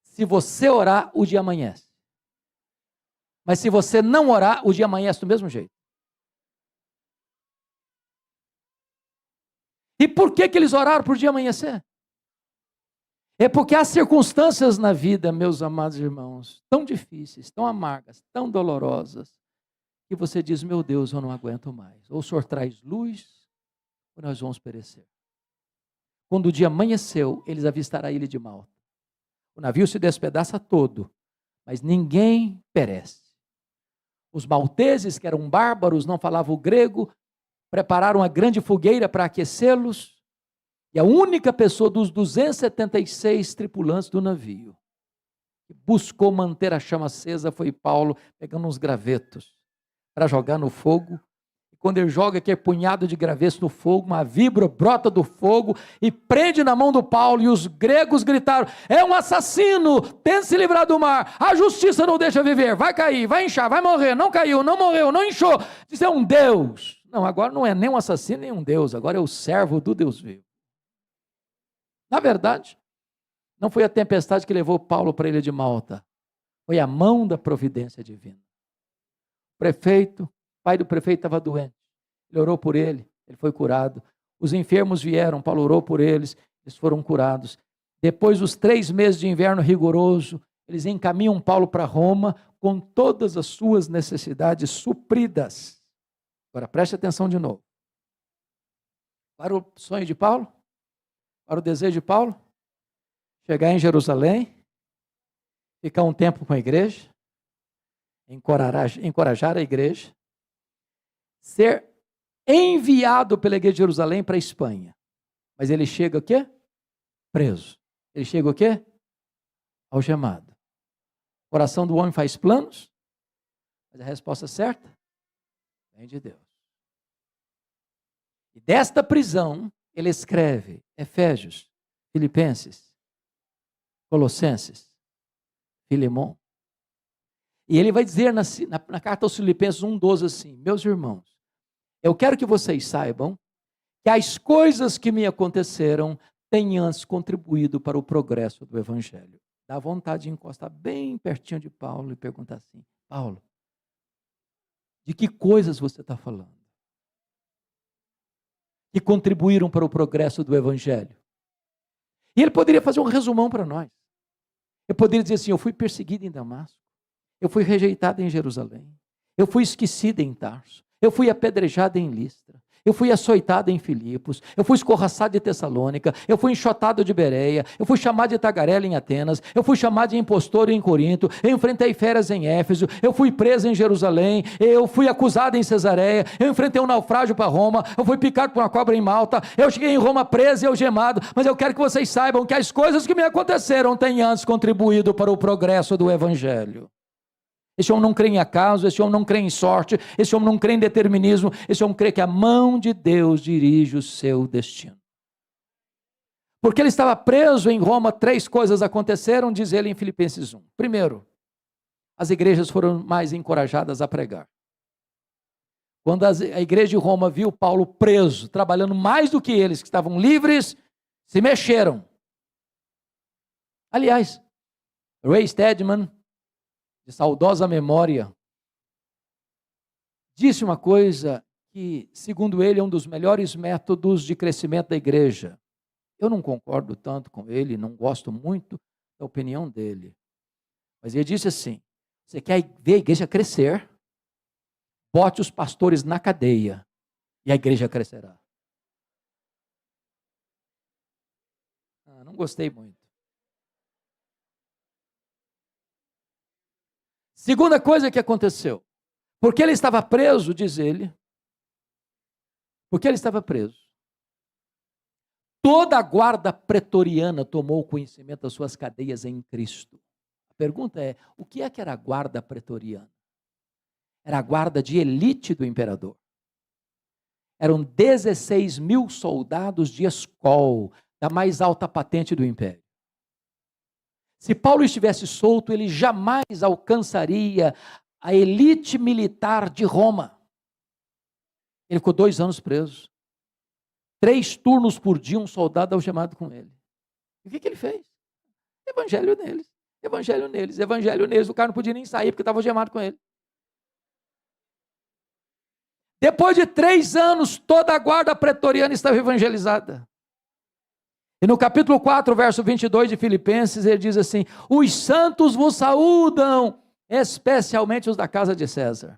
Se você orar, o dia amanhece. Mas se você não orar, o dia amanhece do mesmo jeito. E por que eles oraram para o dia amanhecer? É porque há circunstâncias na vida, meus amados irmãos, tão difíceis, tão amargas, tão dolorosas, que você diz: meu Deus, eu não aguento mais. Ou o Senhor traz luz, ou nós vamos perecer. Quando o dia amanheceu, eles avistaram a ilha de Malta. O navio se despedaça todo, mas ninguém perece. Os malteses, que eram bárbaros, não falavam o grego, prepararam uma grande fogueira para aquecê-los, e a única pessoa dos 276 tripulantes do navio que buscou manter a chama acesa foi Paulo, pegando uns gravetos para jogar no fogo. Quando ele joga aquele punhado de gravetos no fogo, uma víbora brota do fogo e prende na mão do Paulo, e os gregos gritaram: é um assassino, tente se livrar do mar, a justiça não deixa viver, vai cair, vai inchar, vai morrer, não caiu, não morreu, não inchou, isso é um Deus. Não, agora não é nem um assassino, nem um Deus, agora é o servo do Deus vivo. Na verdade, não foi a tempestade que levou Paulo para a ilha de Malta, foi a mão da providência divina. O prefeito, pai do prefeito estava doente, ele orou por ele, ele foi curado. Os enfermos vieram, Paulo orou por eles, eles foram curados. Depois dos 3 meses de inverno rigoroso, eles encaminham Paulo para Roma com todas as suas necessidades supridas. Agora preste atenção de novo. Qual era o sonho de Paulo? Qual era o desejo de Paulo? Chegar em Jerusalém, ficar um tempo com a igreja, encorajar a igreja, ser enviado pela igreja de Jerusalém para a Espanha. Mas ele chega o quê? Preso. Ele chega o quê? Algemado. O coração do homem faz planos, mas a resposta certa Vem de Deus. E desta prisão, ele escreve Efésios, Filipenses, Colossenses, Filemão. E ele vai dizer na carta aos Filipenses 1,12 assim: meus irmãos, eu quero que vocês saibam que as coisas que me aconteceram têm antes contribuído para o progresso do Evangelho. Dá vontade de encostar bem pertinho de Paulo e perguntar assim: Paulo, de que coisas você está falando? Que contribuíram para o progresso do Evangelho? E ele poderia fazer um resumão para nós. Ele poderia dizer assim: eu fui perseguido em Damasco, eu fui rejeitado em Jerusalém, eu fui esquecido em Tarso, eu fui apedrejado em Listra, eu fui açoitado em Filipos, eu fui escorraçado de Tessalônica, eu fui enxotado de Bereia, eu fui chamado de tagarela em Atenas, eu fui chamado de impostor em Corinto, eu enfrentei feras em Éfeso, eu fui preso em Jerusalém, eu fui acusado em Cesareia, eu enfrentei um naufrágio para Roma, eu fui picado por uma cobra em Malta, eu cheguei em Roma preso e algemado, mas eu quero que vocês saibam que as coisas que me aconteceram têm antes contribuído para o progresso do Evangelho. Esse homem não crê em acaso, esse homem não crê em sorte, esse homem não crê em determinismo, esse homem crê que a mão de Deus dirige o seu destino. Porque ele estava preso em Roma, 3 coisas aconteceram, diz ele em Filipenses 1. Primeiro, as igrejas foram mais encorajadas a pregar. Quando a igreja de Roma viu Paulo preso, trabalhando mais do que eles, que estavam livres, se mexeram. Aliás, Ray Stedman, de saudosa memória, disse uma coisa que, segundo ele, é um dos melhores métodos de crescimento da igreja. Eu não concordo tanto com ele, não gosto muito da opinião dele. Mas ele disse assim: você quer ver a igreja crescer? Bote os pastores na cadeia e a igreja crescerá. Não gostei muito. Segunda coisa que aconteceu, porque ele estava preso, diz ele, porque ele estava preso, toda a guarda pretoriana tomou conhecimento das suas cadeias em Cristo. A pergunta é: o que era a guarda pretoriana? Era a guarda de elite do imperador. Eram 16 mil soldados de escol, da mais alta patente do império. Se Paulo estivesse solto, ele jamais alcançaria a elite militar de Roma. Ele ficou 2 anos preso. 3 turnos por dia, um soldado algemado com ele. E o que ele fez? Evangelho neles, evangelho neles, evangelho neles. O cara não podia nem sair porque estava algemado com ele. Depois de 3 anos, toda a guarda pretoriana estava evangelizada. E no capítulo 4, verso 22 de Filipenses, ele diz assim: os santos vos saúdam, especialmente os da casa de César.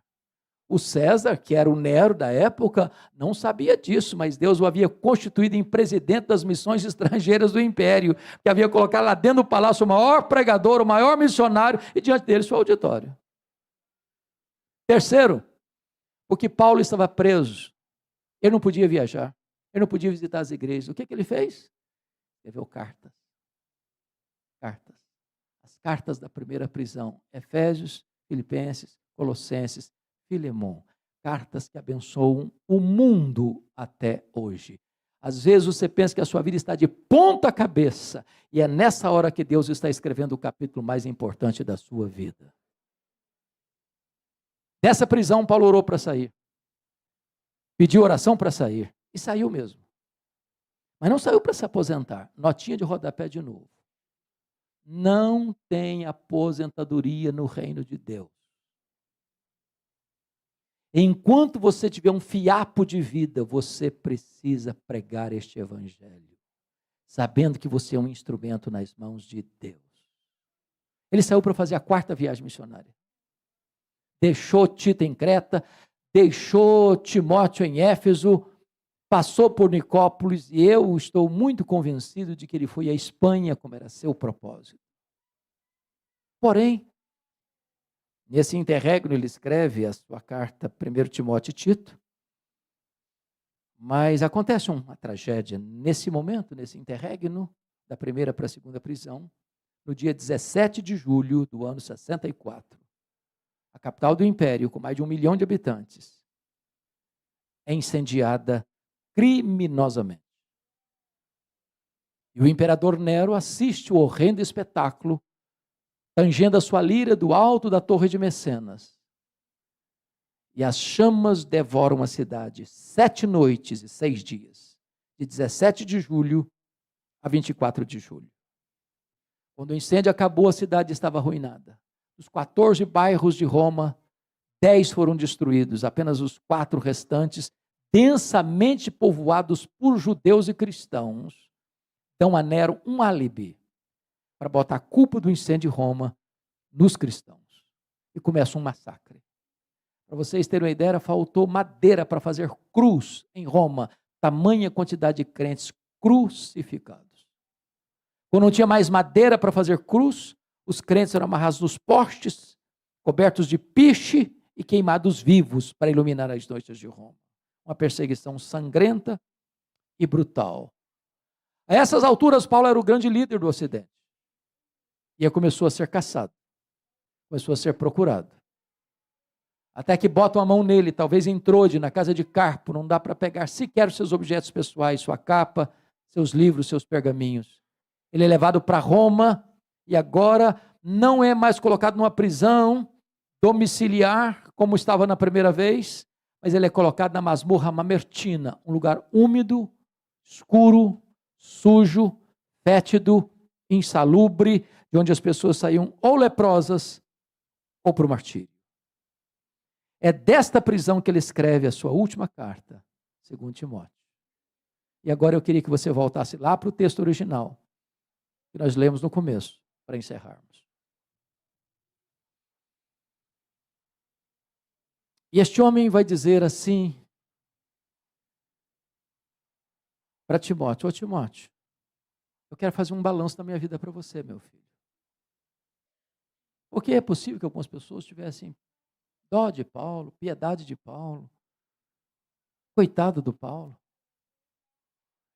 O César, que era o Nero da época, não sabia disso, mas Deus o havia constituído em presidente das missões estrangeiras do império, que havia colocado lá dentro do palácio o maior pregador, o maior missionário, e diante deles foi o auditório. Terceiro, porque Paulo estava preso, ele não podia viajar, ele não podia visitar as igrejas. O que ele fez? Escreveu cartas. As cartas da primeira prisão: Efésios, Filipenses, Colossenses, Filemão. Cartas que abençoam o mundo até hoje. Às vezes você pensa que a sua vida está de ponta cabeça, e é nessa hora que Deus está escrevendo o capítulo mais importante da sua vida. Dessa prisão, Paulo orou para sair. Pediu oração para sair. E saiu mesmo. Mas não saiu para se aposentar. Notinha de rodapé de novo. Não tem aposentadoria no reino de Deus. Enquanto você tiver um fiapo de vida, você precisa pregar este evangelho, sabendo que você é um instrumento nas mãos de Deus. Ele saiu para fazer a 4ª viagem missionária. Deixou Tito em Creta, deixou Timóteo em Éfeso, passou por Nicópolis, e eu estou muito convencido de que ele foi à Espanha, como era seu propósito. Porém, nesse interregno ele escreve a sua carta, 1 Timóteo e Tito, mas acontece uma tragédia nesse momento, nesse interregno, da primeira para a segunda prisão, no dia 17 de julho do ano 64. A capital do império, com mais de 1 milhão de habitantes, é incendiada criminosamente. E o imperador Nero assiste o horrendo espetáculo, tangendo a sua líria do alto da torre de Mecenas. E as chamas devoram a cidade 7 noites e 6 dias, de 17 de julho a 24 de julho. Quando o incêndio acabou, a cidade estava arruinada. Dos 14 bairros de Roma, 10 foram destruídos, apenas os 4 restantes, densamente povoados por judeus e cristãos, dão a Nero um álibi para botar a culpa do incêndio de Roma nos cristãos. E começa um massacre. Para vocês terem uma ideia, faltou madeira para fazer cruz em Roma, tamanha quantidade de crentes crucificados. Quando não tinha mais madeira para fazer cruz, os crentes eram amarrados nos postes, cobertos de piche e queimados vivos para iluminar as noites de Roma. Uma perseguição sangrenta e brutal. A essas alturas, Paulo era o grande líder do Ocidente. E aí começou a ser caçado. Começou a ser procurado. Até que botam a mão nele, talvez em Trode, na casa de Carpo, não dá para pegar sequer os seus objetos pessoais, sua capa, seus livros, seus pergaminhos. Ele é levado para Roma e agora não é mais colocado numa prisão domiciliar, como estava na primeira vez, mas ele é colocado na masmorra mamertina, um lugar úmido, escuro, sujo, fétido, insalubre, de onde as pessoas saíam ou leprosas ou para o martírio. É desta prisão que ele escreve a sua última carta, segundo Timóteo. E agora eu queria que você voltasse lá para o texto original, que nós lemos no começo, para encerrarmos. E este homem vai dizer assim para Timóteo: ô Timóteo, eu quero fazer um balanço da minha vida para você, meu filho. Porque é possível que algumas pessoas tivessem dó de Paulo, piedade de Paulo, coitado do Paulo.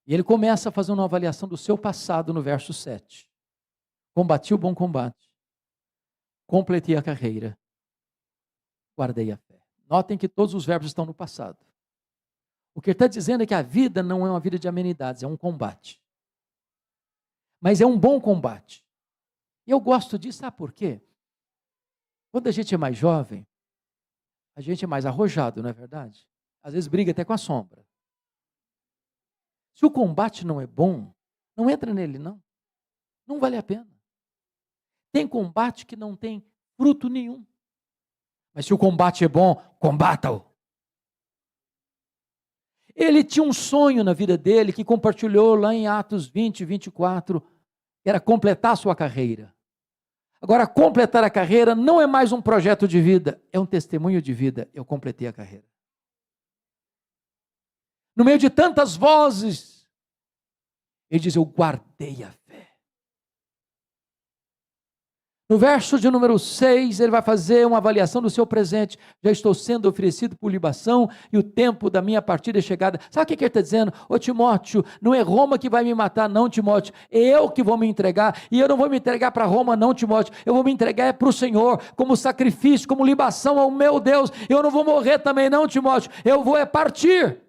E ele começa a fazer uma avaliação do seu passado no verso 7. Combati o bom combate, completei a carreira, guardei a fé. Notem que todos os verbos estão no passado. O que ele está dizendo é que a vida não é uma vida de amenidades, é um combate. Mas é um bom combate. E eu gosto disso, sabe por quê? Quando a gente é mais jovem, a gente é mais arrojado, não é verdade? Às vezes briga até com a sombra. Se o combate não é bom, não entra nele, não. Não vale a pena. Tem combate que não tem fruto nenhum. Mas se o combate é bom, combata-o. Ele tinha um sonho na vida dele, que compartilhou lá em Atos 20, 24, que era completar a sua carreira. Agora, completar a carreira não é mais um projeto de vida, é um testemunho de vida. Eu completei a carreira. No meio de tantas vozes, ele diz: eu guardei a fé. No verso de número 6, ele vai fazer uma avaliação do seu presente. Já estou sendo oferecido por libação e o tempo da minha partida é chegada. Sabe o que ele está dizendo? Ô Timóteo, não é Roma que vai me matar, não, Timóteo. É eu que vou me entregar. E eu não vou me entregar para Roma, não, Timóteo. Eu vou me entregar para o Senhor, como sacrifício, como libação ao meu Deus. Eu não vou morrer também, não, Timóteo. Eu vou partir.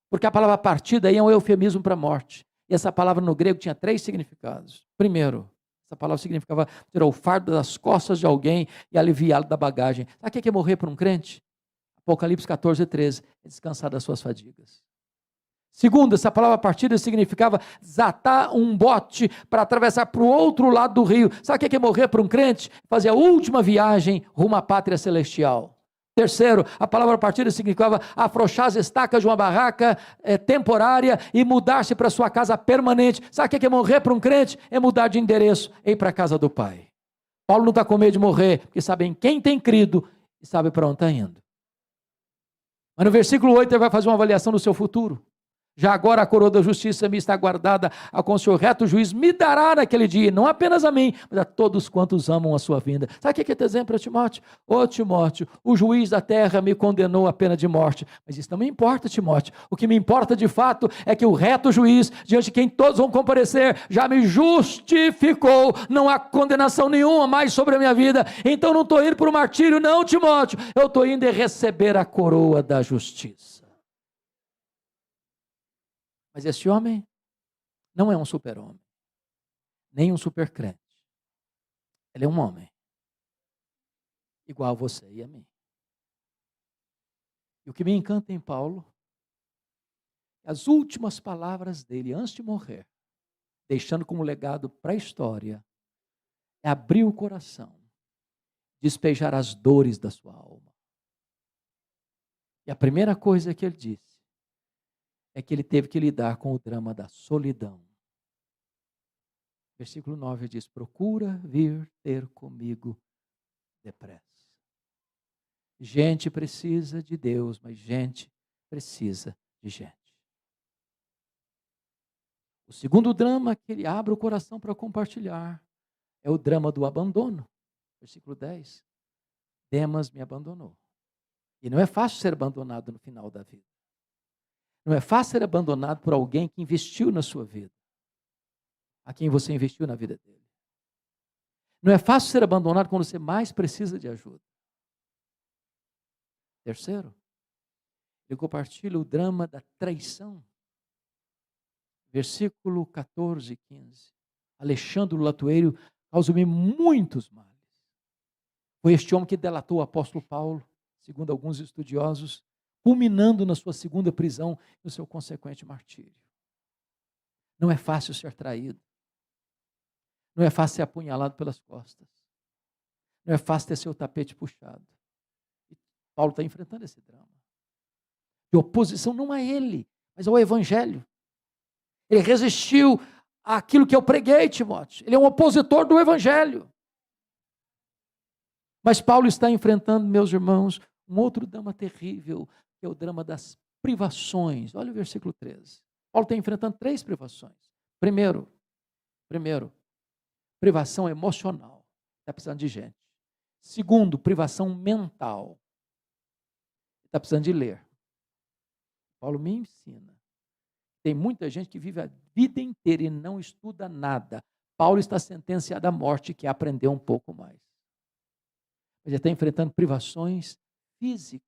Porque a palavra partida aí é um eufemismo para a morte. E essa palavra no grego tinha 3 significados. Primeiro, essa palavra significava tirar o fardo das costas de alguém e aliviá-lo da bagagem. Sabe o que é morrer para um crente? Apocalipse 14, 13. É descansar das suas fadigas. Segundo, essa palavra partida significava desatar um bote para atravessar para o outro lado do rio. Sabe o que é morrer para um crente? Fazer a última viagem rumo à pátria celestial. Terceiro, a palavra partida significava afrouxar as estacas de uma barraca temporária e mudar-se para sua casa permanente. Sabe o que é morrer para um crente? É mudar de endereço e ir para a casa do Pai. Paulo não está com medo de morrer, porque sabe em quem tem crido e sabe para onde está indo. Mas no versículo 8 ele vai fazer uma avaliação do seu futuro. Já agora a coroa da justiça me está guardada, a com o seu reto juiz me dará naquele dia, não apenas a mim, mas a todos quantos amam a sua vinda. Sabe o que ele está dizendo para Timóteo? Ô Timóteo, o juiz da terra me condenou à pena de morte, mas isso não me importa, Timóteo. O que me importa de fato é que o reto juiz, diante de quem todos vão comparecer, já me justificou, não há condenação nenhuma mais sobre a minha vida, então não estou indo para o martírio não, Timóteo, eu estou indo receber a coroa da justiça. Mas esse homem não é um super-homem, nem um super-crente. Ele é um homem, igual a você e a mim. E o que me encanta em Paulo, as últimas palavras dele antes de morrer, deixando como legado para a história, é abrir o coração, despejar as dores da sua alma. E a primeira coisa que ele disse é que ele teve que lidar com o drama da solidão. Versículo 9 diz: procura vir ter comigo depressa. Gente precisa de Deus, mas gente precisa de gente. O segundo drama que ele abre o coração para compartilhar é o drama do abandono. Versículo 10. Demas me abandonou. E não é fácil ser abandonado no final da vida. Não é fácil ser abandonado por alguém que investiu na sua vida, a quem você investiu na vida dele. Não é fácil ser abandonado quando você mais precisa de ajuda. Terceiro, ele compartilha o drama da traição. Versículo 14 e 15. Alexandre o latoeiro causou-me muitos males. Foi este homem que delatou o apóstolo Paulo, segundo alguns estudiosos, culminando na sua segunda prisão e no seu consequente martírio. Não é fácil ser traído. Não é fácil ser apunhalado pelas costas. Não é fácil ter seu tapete puxado. E Paulo está enfrentando esse drama. De oposição não a ele, mas ao evangelho. Ele resistiu àquilo que eu preguei, Timóteo. Ele é um opositor do evangelho. Mas Paulo está enfrentando, meus irmãos, um outro drama terrível, que é o drama das privações. Olha o versículo 13. Paulo está enfrentando 3 privações. Primeiro, privação emocional. Está precisando de gente. Segundo, privação mental. Está precisando de ler. Paulo me ensina. Tem muita gente que vive a vida inteira e não estuda nada. Paulo está sentenciado à morte, que aprendeu um pouco mais. Ele está enfrentando privações físicas.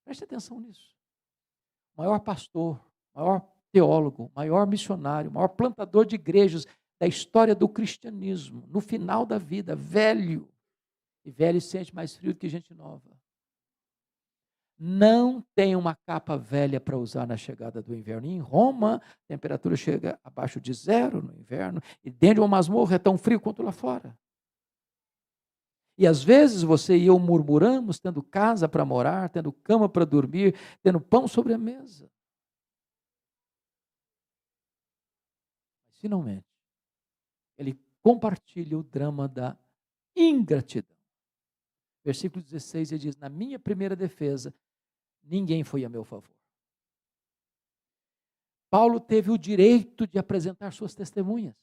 Preste atenção nisso. O maior pastor, maior teólogo, maior missionário, maior plantador de igrejas da história do cristianismo, no final da vida, velho. E velho sente mais frio do que gente nova. Não tem uma capa velha para usar na chegada do inverno. Em Roma, a temperatura chega abaixo de 0 no inverno, e dentro de uma masmorra é tão frio quanto lá fora. E às vezes você e eu murmuramos, tendo casa para morar, tendo cama para dormir, tendo pão sobre a mesa. Mas finalmente, ele compartilha o drama da ingratidão. Versículo 16, ele diz: na minha primeira defesa, ninguém foi a meu favor. Paulo teve o direito de apresentar suas testemunhas,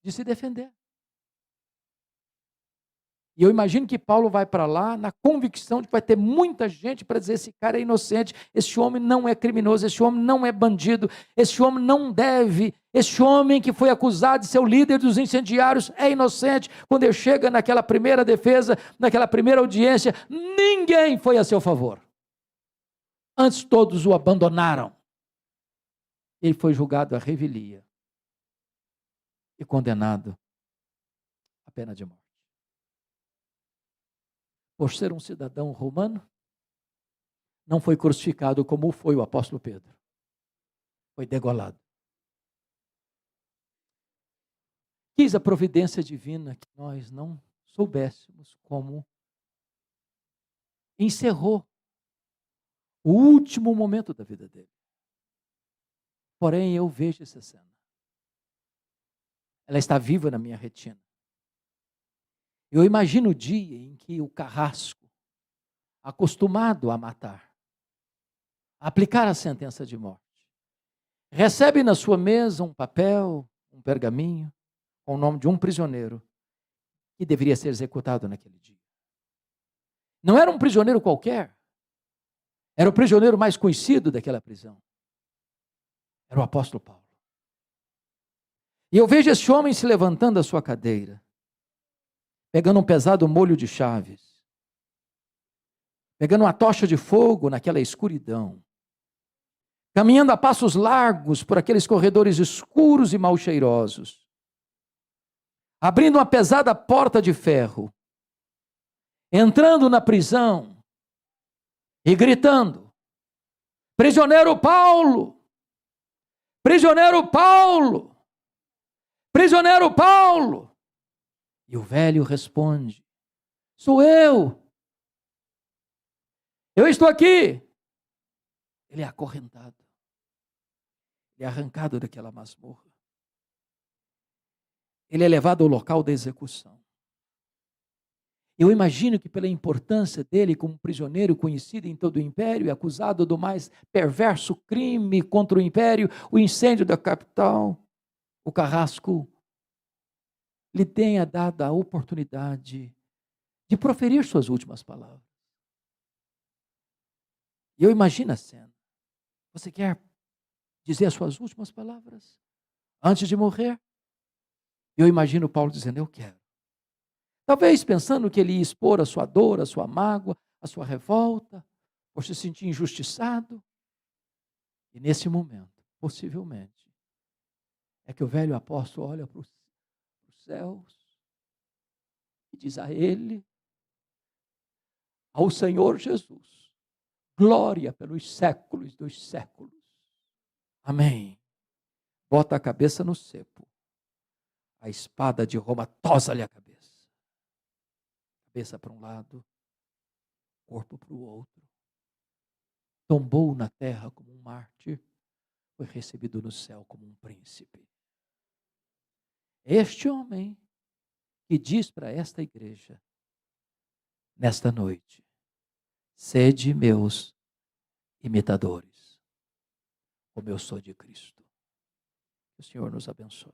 de se defender. E eu imagino que Paulo vai para lá na convicção de que vai ter muita gente para dizer: esse cara é inocente, esse homem não é criminoso, esse homem não é bandido, esse homem não deve, esse homem que foi acusado de ser o líder dos incendiários é inocente. Quando ele chega naquela primeira defesa, naquela primeira audiência, ninguém foi a seu favor. Antes todos o abandonaram. Ele foi julgado à revelia e condenado à pena de morte. Por ser um cidadão romano, não foi crucificado como foi o apóstolo Pedro. Foi degolado. Quis a providência divina que nós não soubéssemos como encerrou o último momento da vida dele. Porém, eu vejo essa cena. Ela está viva na minha retina. Eu imagino o dia em que o carrasco, acostumado a matar, a aplicar a sentença de morte, recebe na sua mesa um papel, um pergaminho, com o nome de um prisioneiro que deveria ser executado naquele dia. Não era um prisioneiro qualquer, era o prisioneiro mais conhecido daquela prisão. Era o apóstolo Paulo. E eu vejo esse homem se levantando da sua cadeira, pegando um pesado molho de chaves, pegando uma tocha de fogo naquela escuridão, caminhando a passos largos por aqueles corredores escuros e mal cheirosos, abrindo uma pesada porta de ferro, entrando na prisão e gritando: prisioneiro Paulo! Prisioneiro Paulo! Prisioneiro Paulo! E o velho responde: sou eu! Eu estou aqui! Ele é acorrentado. Ele é arrancado daquela masmorra. Ele é levado ao local da execução. Eu imagino que pela importância dele como prisioneiro conhecido em todo o império e acusado do mais perverso crime contra o império, o incêndio da capital, o carrasco lhe tenha dado a oportunidade de proferir suas últimas palavras. E eu imagino a cena. Você quer dizer as suas últimas palavras antes de morrer? Eu imagino Paulo dizendo: eu quero. Talvez pensando que ele ia expor a sua dor, a sua mágoa, a sua revolta, por se sentir injustiçado. E nesse momento, possivelmente, é que o velho apóstolo olha para os céus e diz a ele, ao Senhor Jesus, glória pelos séculos dos séculos. Amém. Bota a cabeça no cepo. A espada de Roma tosa-lhe a cabeça. Cabeça para um lado, corpo para o outro. Tombou na terra como um mártir, foi recebido no céu como um príncipe. Este homem que diz para esta igreja, nesta noite: sede meus imitadores, como eu sou de Cristo. Que o Senhor nos abençoe.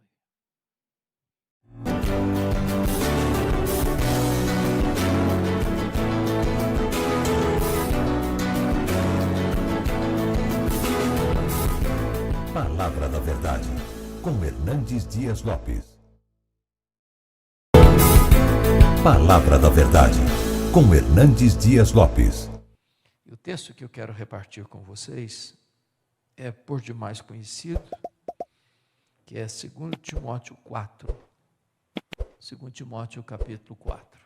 Palavra da Verdade, com Hernandes Dias Lopes. Palavra da Verdade, com Hernandes Dias Lopes. E o texto que eu quero repartir com vocês é por demais conhecido, que é 2 Timóteo 4. 2 Timóteo capítulo 4.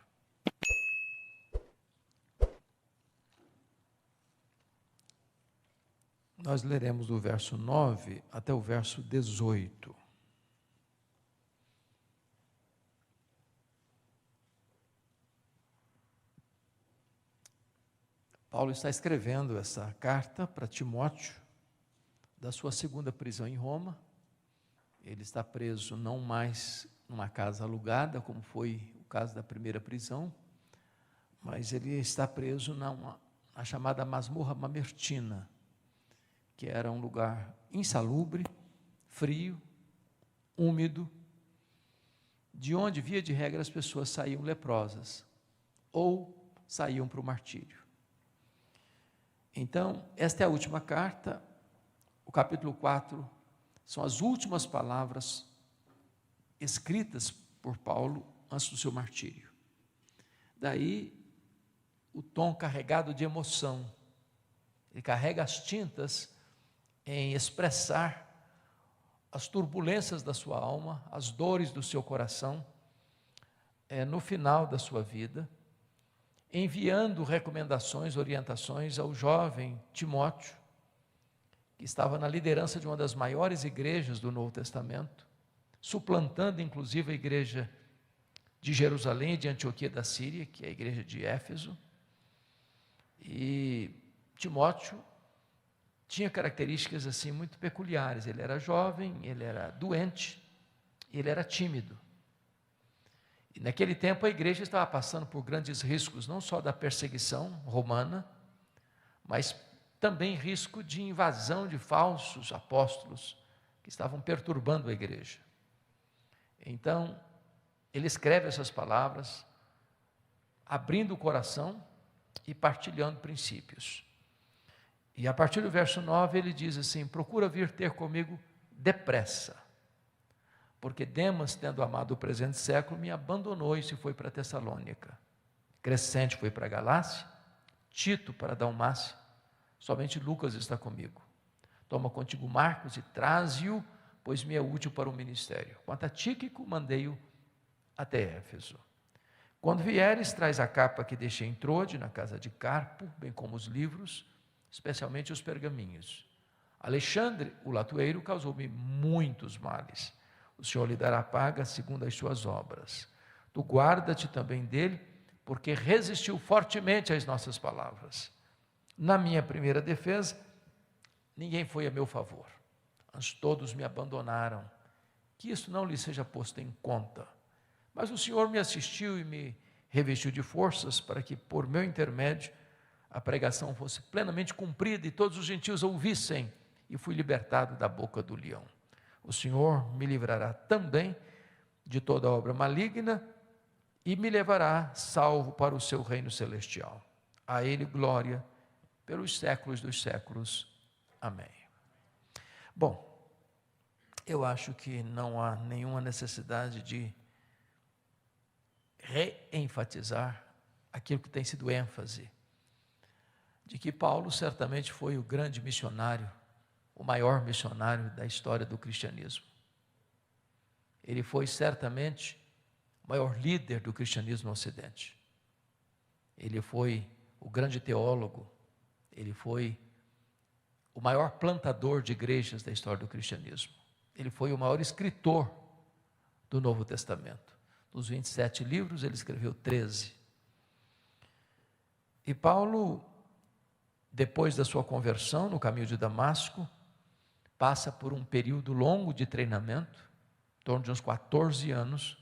Nós leremos do verso 9 até o verso 18. Paulo está escrevendo essa carta para Timóteo, da sua segunda prisão em Roma. Ele está preso não mais numa casa alugada, como foi o caso da primeira prisão, mas ele está preso na chamada masmorra mamertina, que era um lugar insalubre, frio, úmido, de onde, via de regra, as pessoas saíam leprosas ou saíam para o martírio. Então, esta é a última carta, o capítulo 4, são as últimas palavras escritas por Paulo antes do seu martírio. Daí, o tom carregado de emoção. Ele carrega as tintas em expressar as turbulências da sua alma, as dores do seu coração, no final da sua vida, enviando recomendações, orientações ao jovem Timóteo, que estava na liderança de uma das maiores igrejas do Novo Testamento, suplantando inclusive a igreja de Jerusalém e de Antioquia da Síria, que é a igreja de Éfeso. E Timóteo tinha características assim muito peculiares. Ele era jovem, ele era doente, ele era tímido. E naquele tempo a igreja estava passando por grandes riscos, não só da perseguição romana, mas também risco de invasão de falsos apóstolos que estavam perturbando a igreja. Então, ele escreve essas palavras, abrindo o coração e partilhando princípios. E a partir do verso 9 ele diz assim: procura vir ter comigo depressa, porque Demas, tendo amado o presente século, me abandonou e se foi para Tessalônica. Crescente foi para Galácia, Tito para Dalmácia, somente Lucas está comigo. Toma contigo Marcos e traze-o, pois me é útil para o ministério. Quanto a Tíquico, mandei-o até Éfeso. Quando vieres, traz a capa que deixei em Trode, na casa de Carpo, bem como os livros, especialmente os pergaminhos. Alexandre, o latoeiro, causou-me muitos males. O Senhor lhe dará paga segundo as suas obras. Tu guarda-te também dele, porque resistiu fortemente às nossas palavras. Na minha primeira defesa, ninguém foi a meu favor. Antes todos me abandonaram. Que isso não lhe seja posto em conta. Mas o Senhor me assistiu e me revestiu de forças para que, por meu intermédio, a pregação fosse plenamente cumprida e todos os gentios ouvissem, e fui libertado da boca do leão. O Senhor me livrará também de toda obra maligna e me levará salvo para o seu reino celestial. A Ele glória pelos séculos dos séculos. Amém. Bom, eu acho que não há nenhuma necessidade de reenfatizar aquilo que tem sido ênfase, de que Paulo certamente foi o grande missionário, o maior missionário da história do cristianismo. Ele foi certamente o maior líder do cristianismo no Ocidente. Ele foi o grande teólogo, ele foi o maior plantador de igrejas da história do cristianismo. Ele foi o maior escritor do Novo Testamento. Dos 27 livros, ele escreveu 13. E Paulo, depois da sua conversão no caminho de Damasco, passa por um período longo de treinamento, em torno de uns 14 anos,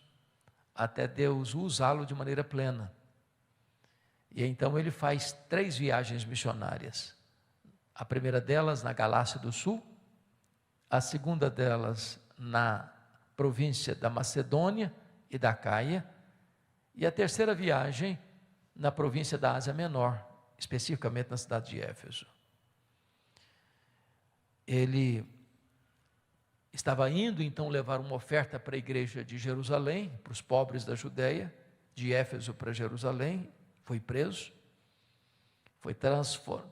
até Deus usá-lo de maneira plena. E então ele faz 3 viagens missionárias. A primeira delas na Galácia do Sul, a segunda delas na província da Macedônia e da Caia, e a terceira viagem na província da Ásia Menor, especificamente na cidade de Éfeso. Ele estava indo então levar uma oferta para a igreja de Jerusalém, para os pobres da Judeia, de Éfeso para Jerusalém, foi preso, foi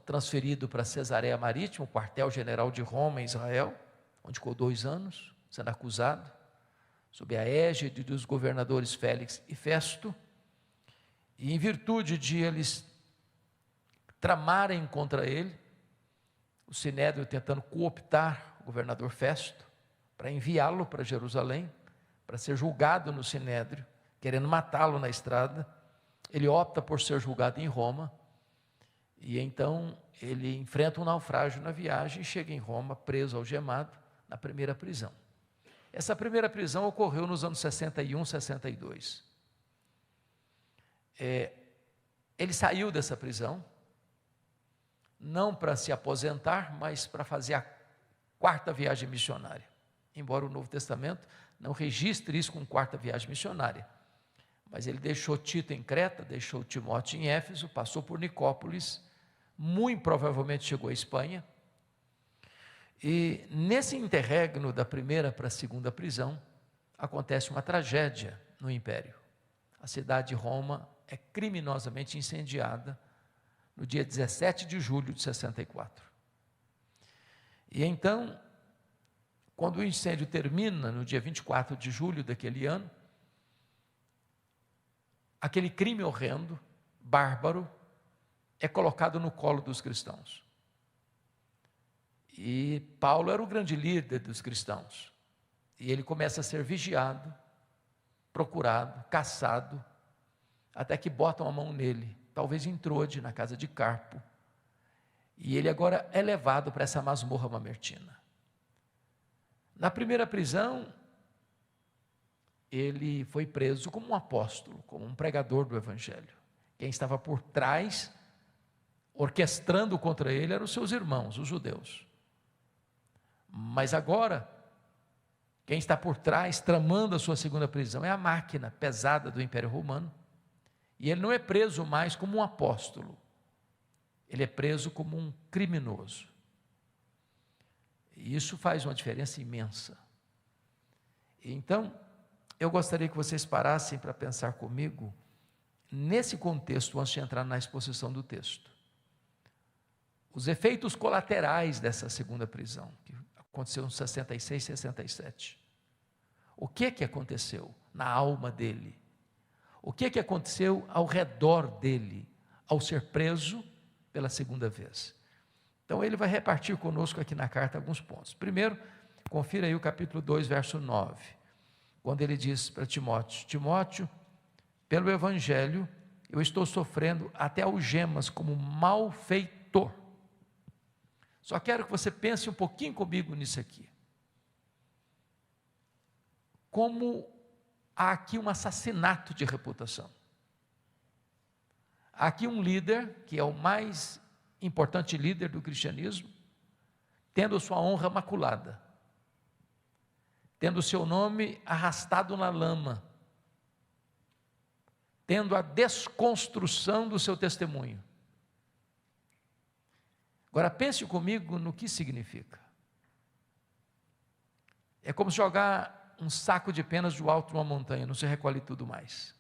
transferido para Cesareia Marítima, o quartel-general de Roma em Israel, onde ficou 2 anos, sendo acusado, sob a égide dos governadores Félix e Festo, e em virtude de eles tramarem contra ele, o Sinédrio tentando cooptar o governador Festo, para enviá-lo para Jerusalém, para ser julgado no Sinédrio, querendo matá-lo na estrada, ele opta por ser julgado em Roma, e então ele enfrenta um naufrágio na viagem e chega em Roma, preso, algemado, na primeira prisão. Essa primeira prisão ocorreu nos anos 61, 62. Ele saiu dessa prisão, não para se aposentar, mas para fazer a 4ª viagem missionária. Embora o Novo Testamento não registre isso como 4ª viagem missionária. Mas ele deixou Tito em Creta, deixou Timóteo em Éfeso, passou por Nicópolis, muito provavelmente chegou à Espanha. E nesse interregno da primeira para a segunda prisão, acontece uma tragédia no Império. A cidade de Roma é criminosamente incendiada no dia 17 de julho de 64. E então, quando o incêndio termina, no dia 24 de julho daquele ano, aquele crime horrendo, bárbaro, é colocado no colo dos cristãos. E Paulo era o grande líder dos cristãos. E ele começa a ser vigiado, procurado, caçado, até que botam a mão nele, talvez em Trode, na casa de Carpo. E ele agora é levado para essa masmorra mamertina. Na primeira prisão, ele foi preso como um apóstolo, como um pregador do Evangelho. Quem estava por trás, orquestrando contra ele, eram os seus irmãos, os judeus. Mas agora, quem está por trás, tramando a sua segunda prisão, é a máquina pesada do Império Romano. E ele não é preso mais como um apóstolo, ele é preso como um criminoso. E isso faz uma diferença imensa. Então, eu gostaria que vocês parassem para pensar comigo, nesse contexto, antes de entrar na exposição do texto. os efeitos colaterais dessa segunda prisão, que aconteceu em 66, 67. O que aconteceu na alma dele? O que aconteceu ao redor dele, ao ser preso pela segunda vez? Então ele vai repartir conosco aqui na carta alguns pontos. Primeiro, confira aí o capítulo 2, verso 9, quando ele diz para Timóteo: Timóteo, pelo evangelho, eu estou sofrendo até algemas como malfeitor. Só quero que você pense um pouquinho comigo nisso aqui. Como há aqui um assassinato de reputação. Há aqui um líder, que é o mais importante líder do cristianismo, tendo sua honra maculada, tendo seu nome arrastado na lama, tendo a desconstrução do seu testemunho. Agora pense comigo no que significa. É como jogar um saco de penas do alto de uma montanha, não se recolhe tudo mais.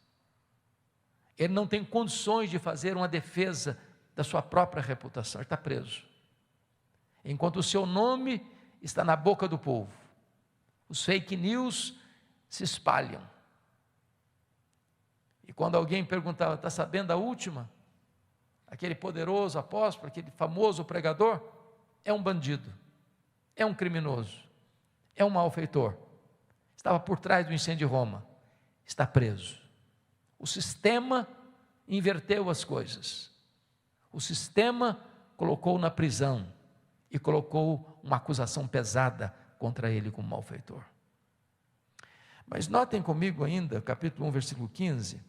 Ele não tem condições de fazer uma defesa da sua própria reputação, ele está preso. Enquanto o seu nome está na boca do povo, os fake news se espalham. E quando alguém perguntava: está sabendo a última? Aquele poderoso apóstolo, aquele famoso pregador, é um bandido, é um criminoso, é um malfeitor, estava por trás do incêndio de Roma, está preso. O sistema inverteu as coisas, o sistema colocou na prisão e colocou uma acusação pesada contra ele como malfeitor. Mas notem comigo ainda, capítulo 1, versículo 15,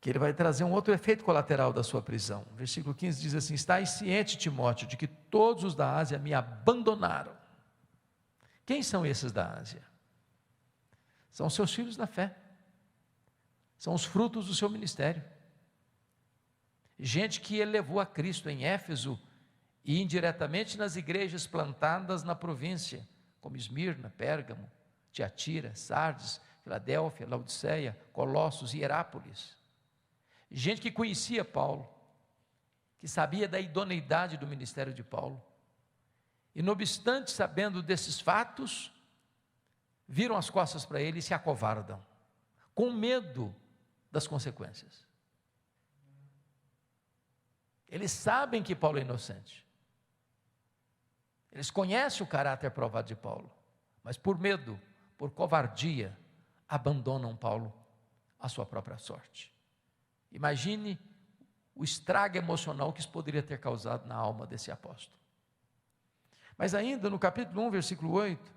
que ele vai trazer um outro efeito colateral da sua prisão. Versículo 15 diz assim: estais ciente, Timóteo, de que todos os da Ásia me abandonaram. Quem são esses da Ásia? São seus filhos na fé, são os frutos do seu ministério, gente que ele levou a Cristo em Éfeso e indiretamente nas igrejas plantadas na província, como Esmirna, Pérgamo, Tiatira, Sardes, Filadélfia, Laodiceia, Colossos e Hierápolis. Gente que conhecia Paulo, que sabia da idoneidade do ministério de Paulo, e não obstante sabendo desses fatos, viram as costas para ele e se acovardam, com medo das consequências. Eles sabem que Paulo é inocente, eles conhecem o caráter provado de Paulo, mas por medo, por covardia, abandonam Paulo à sua própria sorte. Imagine o estrago emocional que isso poderia ter causado na alma desse apóstolo. Mas ainda no capítulo 1, versículo 8,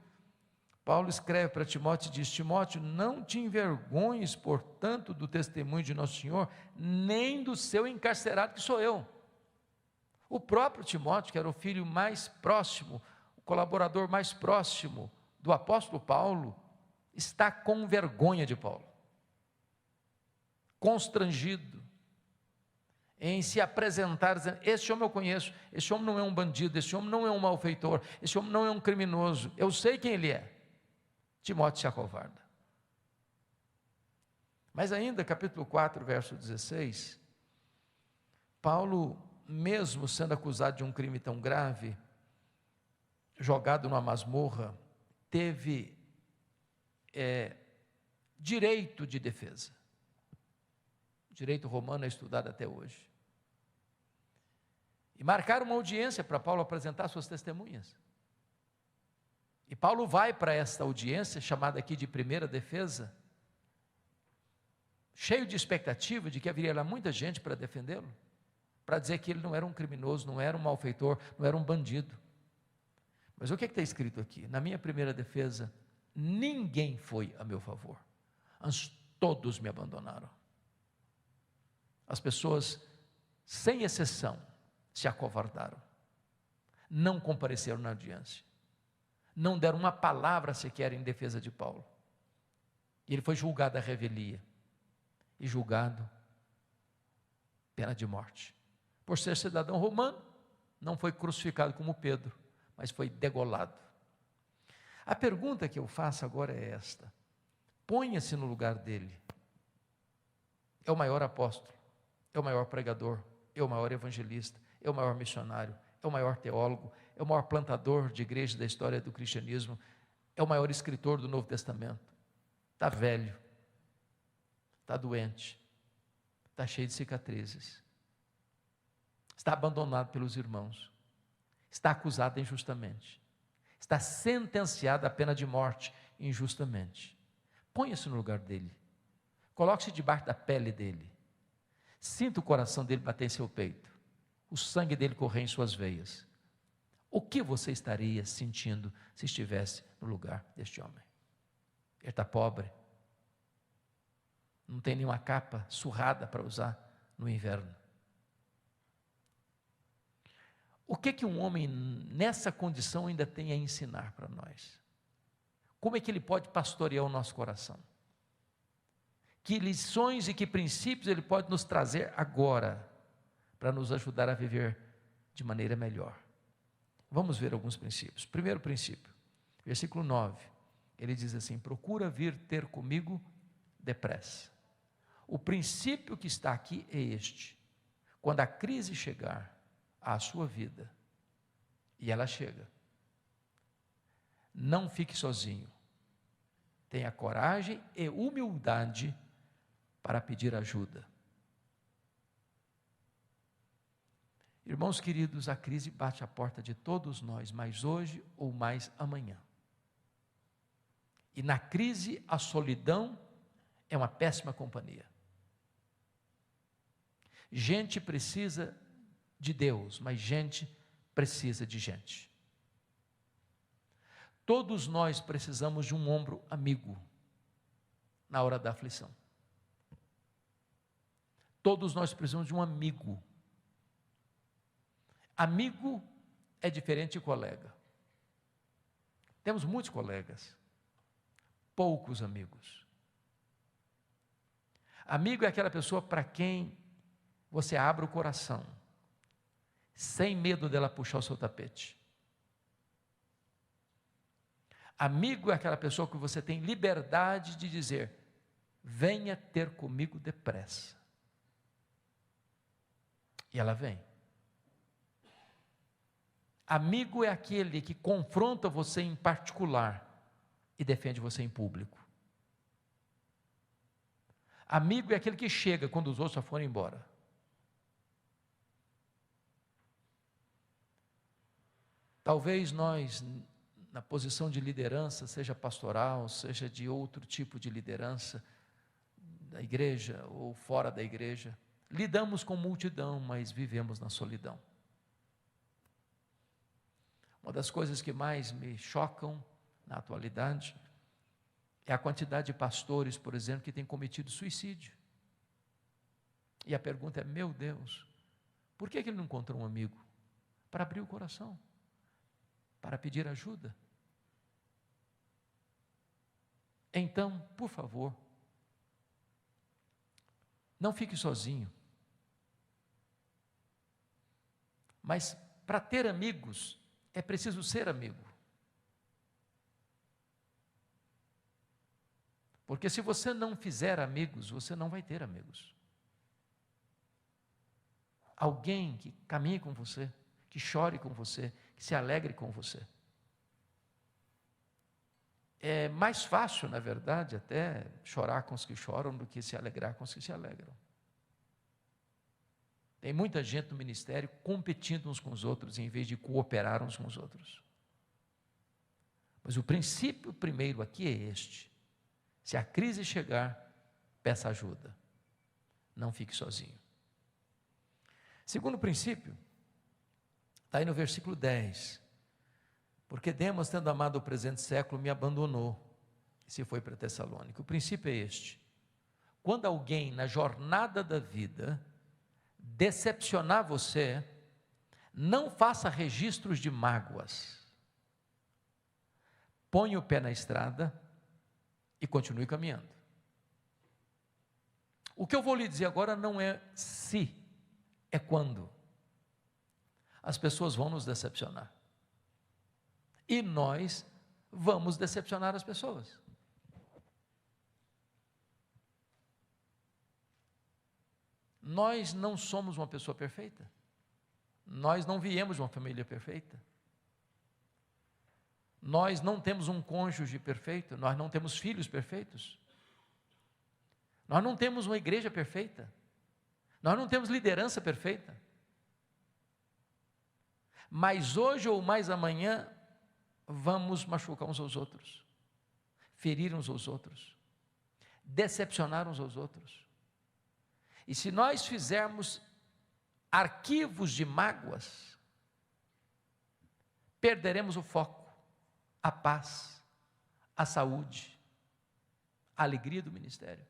Paulo escreve para Timóteo e diz: Timóteo, não te envergonhes, portanto, do testemunho de nosso Senhor, nem do seu encarcerado, que sou eu. O próprio Timóteo, que era o filho mais próximo, o colaborador mais próximo do apóstolo Paulo, está com vergonha de Paulo, constrangido em se apresentar, dizendo: esse homem eu conheço, esse homem não é um bandido, esse homem não é um malfeitor, esse homem não é um criminoso, eu sei quem ele é. Timóteo se acovarda. Mas ainda, capítulo 4, verso 16, Paulo, mesmo sendo acusado de um crime tão grave, jogado numa masmorra, teve direito de defesa. O direito romano é estudado até hoje. E marcaram uma audiência para Paulo apresentar suas testemunhas. E Paulo vai para esta audiência, chamada aqui de primeira defesa, cheio de expectativa de que haveria lá muita gente para defendê-lo, para dizer que ele não era um criminoso, não era um malfeitor, não era um bandido. Mas o que está escrito aqui? Na minha primeira defesa, ninguém foi a meu favor, antes todos me abandonaram. As pessoas, sem exceção, se acovardaram, não compareceram na audiência, não deram uma palavra sequer em defesa de Paulo. E ele foi julgado à revelia, e julgado pena de morte. Por ser cidadão romano, não foi crucificado como Pedro, mas foi degolado. A pergunta que eu faço agora é esta: ponha-se no lugar dele. É o maior apóstolo, é o maior pregador, é o maior evangelista, é o maior missionário, é o maior teólogo, é o maior plantador de igreja da história do cristianismo, é o maior escritor do Novo Testamento. Está velho, está doente, está cheio de cicatrizes, está abandonado pelos irmãos, está acusado injustamente, está sentenciado à pena de morte injustamente. Ponha-se no lugar dele, coloque-se debaixo da pele dele, sinta o coração dele bater em seu peito, o sangue dele correr em suas veias. O que você estaria sentindo se estivesse no lugar deste homem? Ele está pobre, não tem nenhuma capa surrada para usar no inverno. O que um homem nessa condição ainda tem a ensinar para nós? Como é que ele pode pastorear o nosso coração? Que lições e que princípios ele pode nos trazer agora, para nos ajudar a viver de maneira melhor? Vamos ver alguns princípios. Primeiro princípio, versículo 9, ele diz assim: procura vir ter comigo depressa. O princípio que está aqui é este: quando a crise chegar à sua vida, e ela chega, não fique sozinho, tenha coragem e humildade para pedir ajuda. Irmãos queridos, a crise bate à porta de todos nós, mais hoje ou mais amanhã. E na crise, a solidão é uma péssima companhia. Gente precisa de Deus, mas gente precisa de gente. Todos nós precisamos de um ombro amigo na hora da aflição. Todos nós precisamos de um amigo. Amigo é diferente de colega. Temos muitos colegas, poucos amigos. Amigo é aquela pessoa para quem você abre o coração, sem medo dela puxar o seu tapete. Amigo é aquela pessoa que você tem liberdade de dizer: venha ter comigo depressa. E ela vem. Amigo é aquele que confronta você em particular e defende você em público. Amigo é aquele que chega quando os outros já foram embora. Talvez nós, na posição de liderança, seja pastoral, seja de outro tipo de liderança, da igreja ou fora da igreja, lidamos com multidão, mas vivemos na solidão. Uma das coisas que mais me chocam na atualidade é a quantidade de pastores, por exemplo, que têm cometido suicídio. E a pergunta é: meu Deus, por que ele não encontrou um amigo para abrir o coração, para pedir ajuda? Então, por favor, não fique sozinho. Mas para ter amigos, é preciso ser amigo. Porque se você não fizer amigos, você não vai ter amigos. Alguém que caminhe com você, que chore com você, que se alegre com você. É mais fácil, na verdade, até chorar com os que choram do que se alegrar com os que se alegram. Tem muita gente no ministério competindo uns com os outros, em vez de cooperar uns com os outros. Mas o princípio primeiro aqui é este: se a crise chegar, peça ajuda, não fique sozinho. Segundo princípio, está aí no versículo 10, porque Demas, tendo amado o presente século, me abandonou, e se foi para Tessalônica. O princípio é este: quando alguém na jornada da vida decepcionar você, não faça registros de mágoas, ponha o pé na estrada e continue caminhando. O que eu vou lhe dizer agora não é se, é quando. As pessoas vão nos decepcionar, e nós vamos decepcionar as pessoas. Nós não somos uma pessoa perfeita. Nós não viemos de uma família perfeita. Nós não temos um cônjuge perfeito, nós não temos filhos perfeitos. Nós não temos uma igreja perfeita. Nós não temos liderança perfeita. Mas hoje ou mais amanhã, vamos machucar uns aos outros, ferir uns aos outros, decepcionar uns aos outros. E se nós fizermos arquivos de mágoas, perderemos o foco, a paz, a saúde, a alegria do ministério.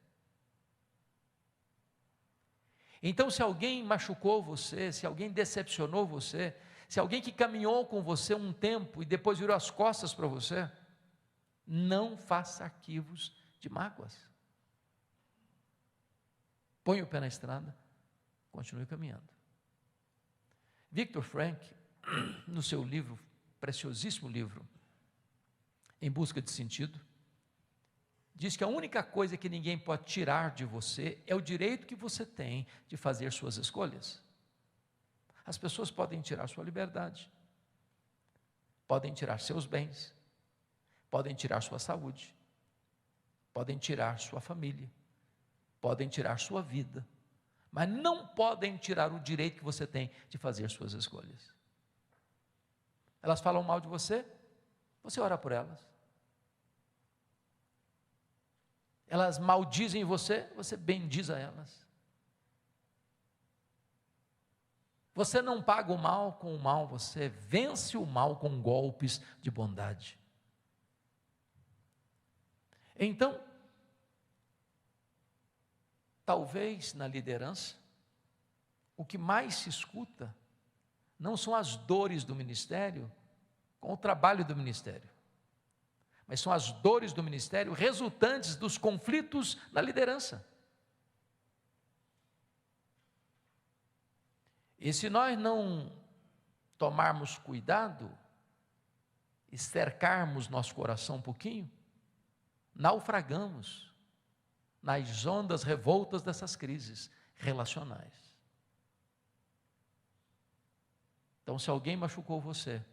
Então, se alguém machucou você, se alguém decepcionou você, se alguém que caminhou com você um tempo e depois virou as costas para você, não faça arquivos de mágoas. Põe o pé na estrada, continue caminhando. Viktor Frankl, no seu livro, preciosíssimo livro, Em Busca de Sentido, diz que a única coisa que ninguém pode tirar de você é o direito que você tem de fazer suas escolhas. As pessoas podem tirar sua liberdade, podem tirar seus bens, podem tirar sua saúde, podem tirar sua família, podem tirar sua vida, mas não podem tirar o direito que você tem de fazer suas escolhas. Elas falam mal de você, você ora por elas. Elas maldizem você, você bendiz a elas. Você não paga o mal com o mal, você vence o mal com golpes de bondade. Então, talvez na liderança, o que mais se escuta não são as dores do ministério com o trabalho do ministério, mas são as dores do ministério resultantes dos conflitos na liderança. E se nós não tomarmos cuidado e cercarmos nosso coração um pouquinho, naufragamos nas ondas revoltas dessas crises relacionais. Então, se alguém machucou você,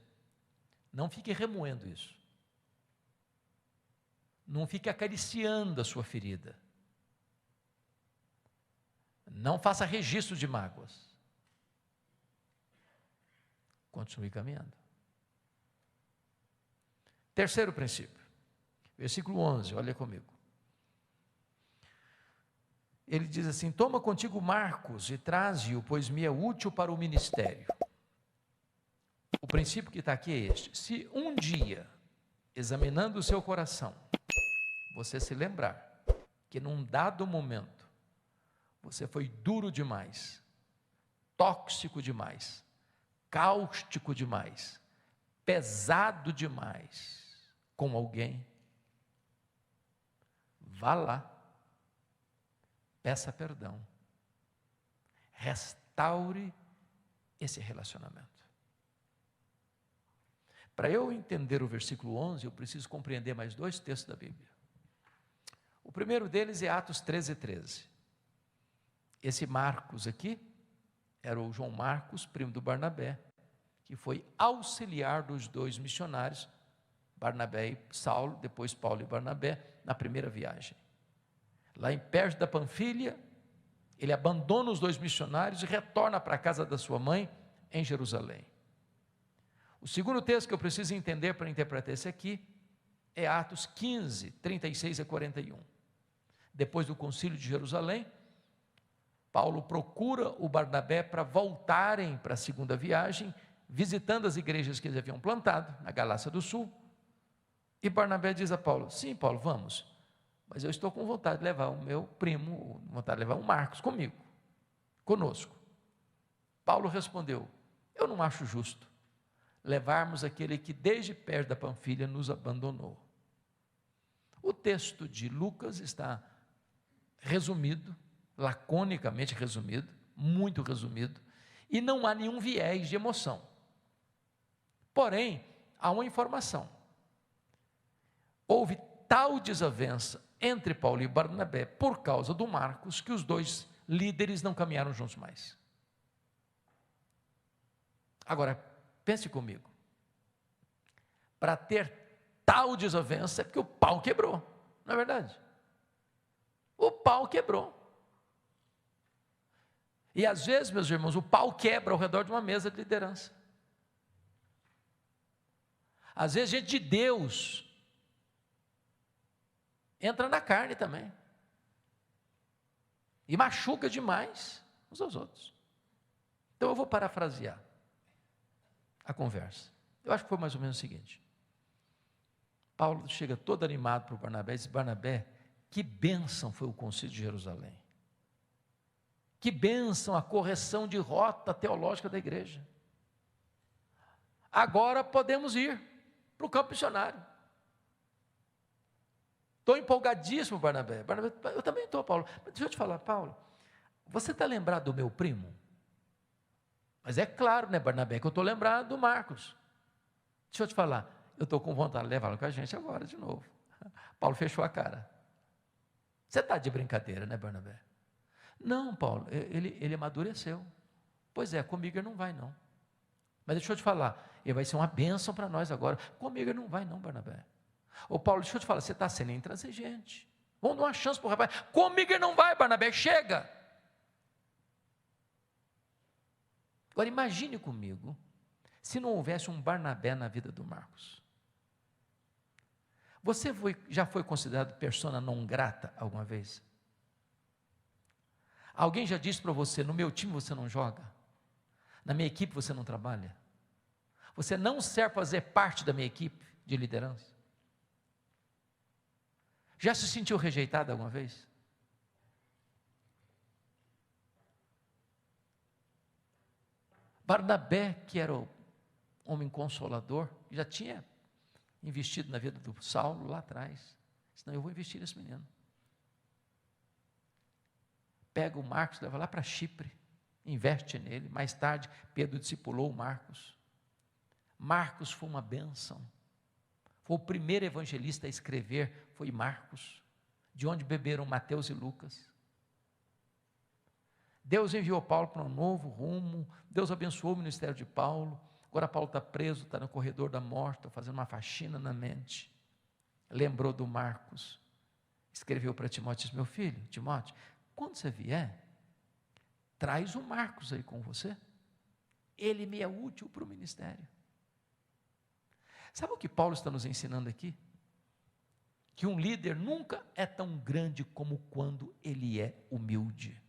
não fique remoendo isso. Não fique acariciando a sua ferida. Não faça registro de mágoas. Continue caminhando. Terceiro princípio, versículo 11, olha comigo. Ele diz assim: toma contigo Marcos e traze-o, pois me é útil para o ministério. O princípio que está aqui é este: se um dia, examinando o seu coração, você se lembrar que num dado momento, você foi duro demais, tóxico demais, cáustico demais, pesado demais com alguém, vá lá, peça perdão, restaure esse relacionamento. Para eu entender o versículo 11, eu preciso compreender mais dois textos da Bíblia. O primeiro deles é Atos 13:13. Esse Marcos aqui era o João Marcos, primo do Barnabé, que foi auxiliar dos dois missionários, Barnabé e Saulo, depois Paulo e Barnabé, na primeira viagem. Lá em Perge da Panfilha, ele abandona os dois missionários e retorna para a casa da sua mãe, em Jerusalém. O segundo texto que eu preciso entender para interpretar esse aqui, é Atos 15, 36 a 41. Depois do concílio de Jerusalém, Paulo procura o Barnabé para voltarem para a segunda viagem, visitando as igrejas que eles haviam plantado, na Galácia do Sul. E Barnabé diz a Paulo: sim, Paulo, vamos, mas eu estou com vontade de levar o meu primo, vontade de levar o Marcos comigo, conosco. Paulo respondeu: eu não acho justo levarmos aquele que desde perto da Panfilha nos abandonou. O texto de Lucas está resumido, laconicamente resumido, muito resumido, e não há nenhum viés de emoção. Porém, há uma informação. Houve tal desavença entre Paulo e Barnabé por causa do Marcos, que os dois líderes não caminharam juntos mais. Agora, pense comigo. Para ter tal desavença é porque o pau quebrou, não é verdade? O pau quebrou. E às vezes, meus irmãos, o pau quebra ao redor de uma mesa de liderança. Às vezes, gente de Deus entra na carne também. E machuca demais uns aos outros. Então eu vou parafrasear a conversa. Eu acho que foi mais ou menos o seguinte. Paulo chega todo animado para o Barnabé e diz: Barnabé, que bênção foi o concílio de Jerusalém. Que bênção a correção de rota teológica da igreja. Agora podemos ir para o campo missionário. Estou empolgadíssimo, Barnabé. Eu também estou, Paulo. Mas deixa eu te falar, Paulo, você está lembrado do meu primo? Mas é claro, né, Barnabé, que eu estou lembrado do Marcos. Deixa eu te falar, eu estou com vontade de levá-lo com a gente agora de novo. Paulo fechou a cara. Você está de brincadeira, né, Barnabé? Não, Paulo, ele amadureceu. Pois é, comigo ele não vai não. Mas deixa eu te falar, ele vai ser uma bênção para nós agora. Comigo ele não vai não, Barnabé. Ô Paulo, deixa eu te falar, você está sendo intransigente. Vamos dar uma chance para o rapaz. Comigo ele não vai, Barnabé, chega. Agora imagine comigo, se não houvesse um Barnabé na vida do Marcos. Você já foi considerado persona non grata alguma vez? Alguém já disse para você: no meu time você não joga, na minha equipe você não trabalha, você não serve para fazer parte da minha equipe de liderança? Já se sentiu rejeitado alguma vez? Barnabé, que era o homem consolador, já tinha investido na vida do Saulo lá atrás, senão eu vou investir nesse menino. Pega o Marcos, leva lá para Chipre, investe nele. Mais tarde, Pedro discipulou o Marcos. Marcos foi uma bênção. Foi o primeiro evangelista a escrever, foi Marcos, de onde beberam Mateus e Lucas. Deus enviou Paulo para um novo rumo, Deus abençoou o ministério de Paulo. Agora Paulo está preso, está no corredor da morte, está fazendo uma faxina na mente. Lembrou do Marcos, escreveu para Timóteo, disse: meu filho, Timóteo, quando você vier, traz o Marcos aí com você, ele me é útil para o ministério. Sabe o que Paulo está nos ensinando aqui? Que um líder nunca é tão grande como quando ele é humilde.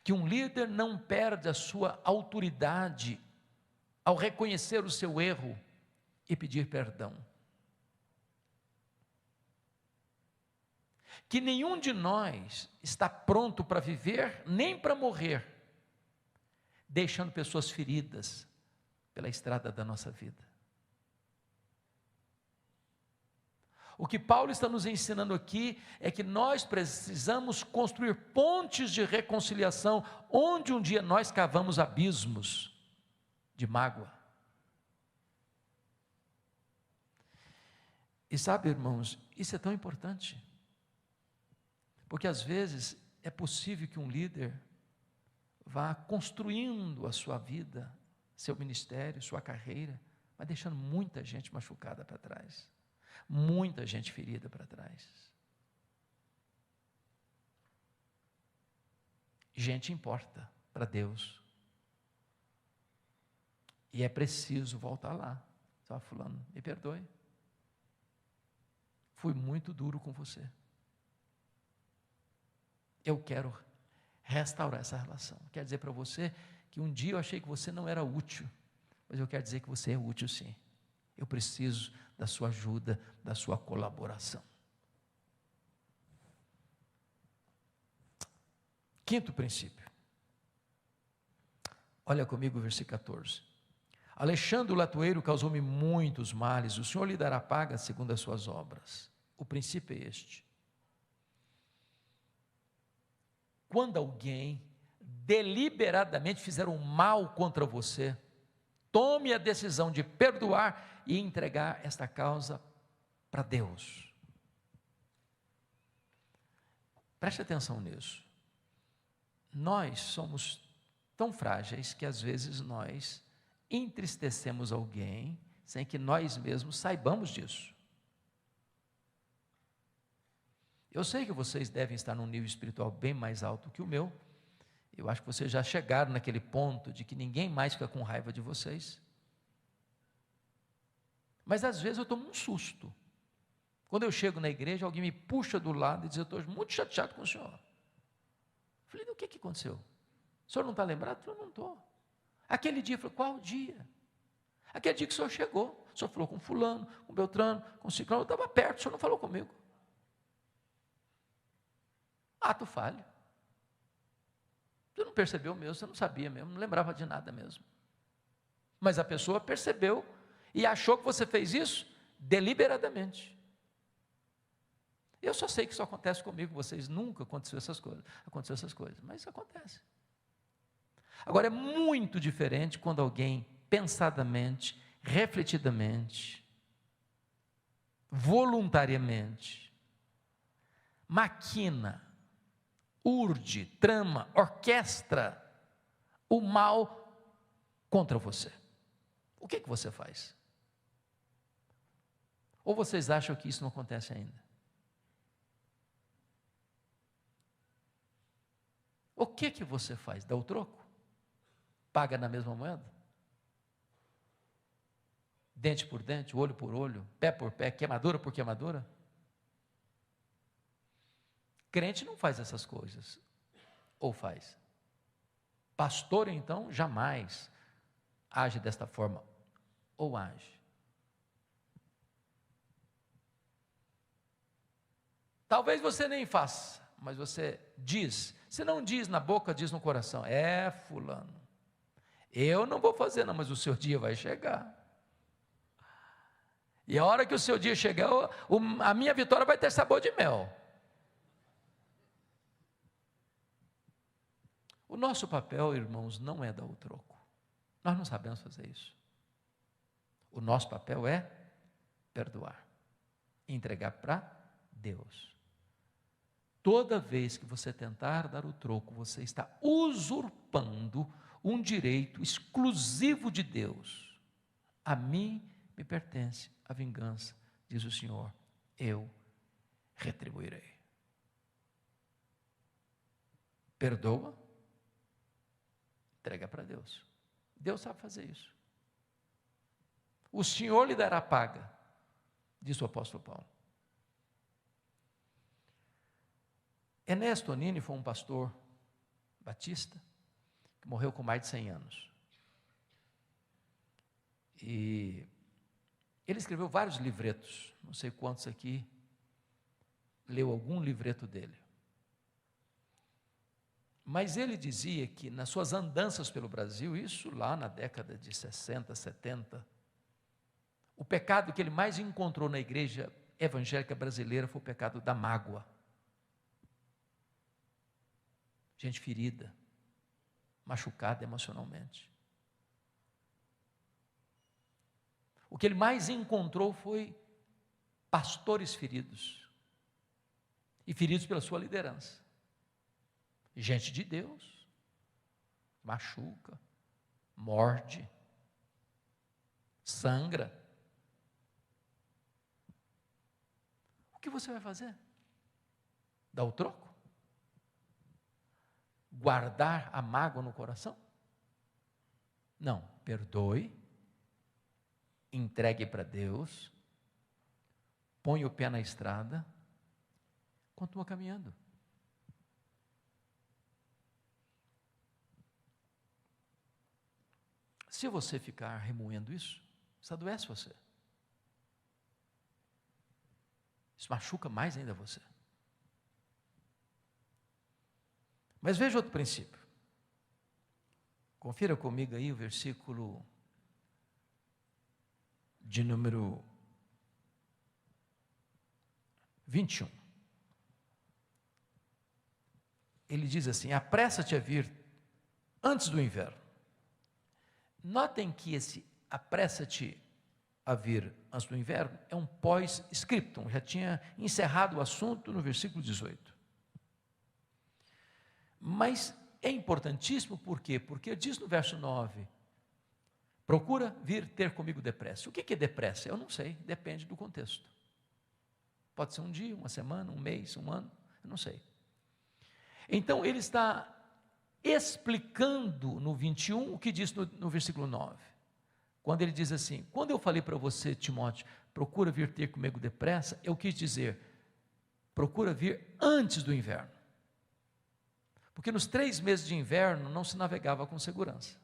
Que um líder não perde a sua autoridade ao reconhecer o seu erro e pedir perdão. Que nenhum de nós está pronto para viver, nem para morrer, deixando pessoas feridas pela estrada da nossa vida. O que Paulo está nos ensinando aqui é que nós precisamos construir pontes de reconciliação, onde um dia nós cavamos abismos de mágoa. E sabe, irmãos, isso é tão importante, porque às vezes é possível que um líder vá construindo a sua vida, seu ministério, sua carreira, mas deixando muita gente machucada para trás, muita gente ferida para trás. Gente importa para Deus, e é preciso voltar lá. Só fulano, me perdoe, fui muito duro com você, eu quero restaurar essa relação. Quero dizer para você que um dia eu achei que você não era útil, mas eu quero dizer que você é útil sim. Eu preciso da sua ajuda, da sua colaboração. Quinto princípio. Olha comigo o versículo 14. Alexandre o latoeiro causou-me muitos males, o Senhor lhe dará paga segundo as suas obras. O princípio é este. Quando alguém deliberadamente fizer um mal contra você, tome a decisão de perdoar e entregar esta causa para Deus. Preste atenção nisso. Nós somos tão frágeis que às vezes nós entristecemos alguém sem que nós mesmos saibamos disso. Eu sei que vocês devem estar num nível espiritual bem mais alto que o meu. Eu acho que vocês já chegaram naquele ponto de que ninguém mais fica com raiva de vocês. Mas às vezes eu tomo um susto. Quando eu chego na igreja, alguém me puxa do lado e diz: eu estou muito chateado com o senhor. Eu falei: o que aconteceu? O senhor não está lembrado? Eu falei: não estou. Aquele dia, eu falei: qual dia? Aquele dia que o senhor chegou, o senhor falou com fulano, com Beltrano, com Ciclano, eu estava perto, o senhor não falou comigo. Ato falho. Você não percebeu mesmo, você não sabia mesmo, não lembrava de nada mesmo. Mas a pessoa percebeu e achou que você fez isso deliberadamente. Eu só sei que isso acontece comigo, vocês nunca aconteceu essas coisas, mas isso acontece. Agora é muito diferente quando alguém pensadamente, refletidamente, voluntariamente, maquina, urde, trama, orquestra o mal contra você. O que você faz? Ou vocês acham que isso não acontece ainda? O que você faz? Dá o troco? Paga na mesma moeda? Dente por dente, olho por olho, pé por pé, queimadura por queimadura? Crente não faz essas coisas. Ou faz? Pastor, então, jamais age desta forma. Ou age? Talvez você nem faça, mas você diz. Se não diz na boca, diz no coração: é fulano, eu não vou fazer não, mas o seu dia vai chegar. E a hora que o seu dia chegar, a minha vitória vai ter sabor de mel. O nosso papel, irmãos, não é dar o troco. Nós não sabemos fazer isso. O nosso papel é perdoar, entregar para Deus. Toda vez que você tentar dar o troco, você está usurpando um direito exclusivo de Deus. A mim me pertence a vingança, diz o Senhor, eu retribuirei. Perdoa, entrega para Deus. Deus sabe fazer isso. O Senhor lhe dará paga, diz o apóstolo Paulo. Ernesto Onini foi um pastor batista que morreu com mais de 100 anos. E ele escreveu vários livretos, não sei quantos aqui leu algum livreto dele. Mas ele dizia que nas suas andanças pelo Brasil, isso lá na década de 60, 70, o pecado que ele mais encontrou na igreja evangélica brasileira foi o pecado da mágoa. Gente ferida, machucada emocionalmente. O que ele mais encontrou foi pastores feridos, e feridos pela sua liderança. Gente de Deus, machuca, morde, sangra. O que você vai fazer? Dar o troco? Guardar a mágoa no coração? Não, perdoe, entregue para Deus, põe o pé na estrada, continua caminhando. Se você ficar remoendo isso adoece você. Isso machuca mais ainda você. Mas veja outro princípio. Confira comigo aí o versículo de número 21. Ele diz assim: apressa-te a vir antes do inverno. Notem que esse apressa-te a vir antes do inverno é um pós-scriptum, já tinha encerrado o assunto no versículo 18. Mas é importantíssimo, por quê? Porque diz no verso 9, procura vir ter comigo depressa. O que é depressa? Eu não sei, depende do contexto. Pode ser um dia, uma semana, um mês, um ano, eu não sei. Então ele está explicando no 21 o que diz no versículo 9. Quando ele diz assim, quando eu falei para você, Timóteo, procura vir ter comigo depressa, eu quis dizer, procura vir antes do inverno. Porque nos 3 meses de inverno não se navegava com segurança.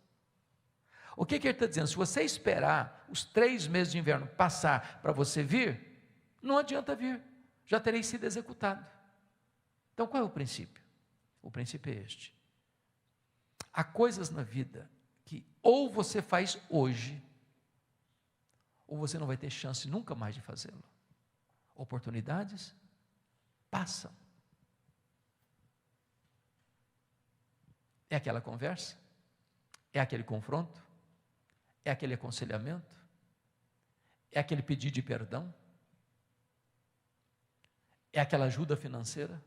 O que ele está dizendo? Se você esperar os 3 meses de inverno passar para você vir, não adianta vir, já terei sido executado. Então qual é o princípio? O princípio é este. Há coisas na vida que ou você faz hoje, ou você não vai ter chance nunca mais de fazê-lo. Oportunidades passam. É aquela conversa? É aquele confronto? É aquele aconselhamento? É aquele pedido de perdão? É aquela ajuda financeira?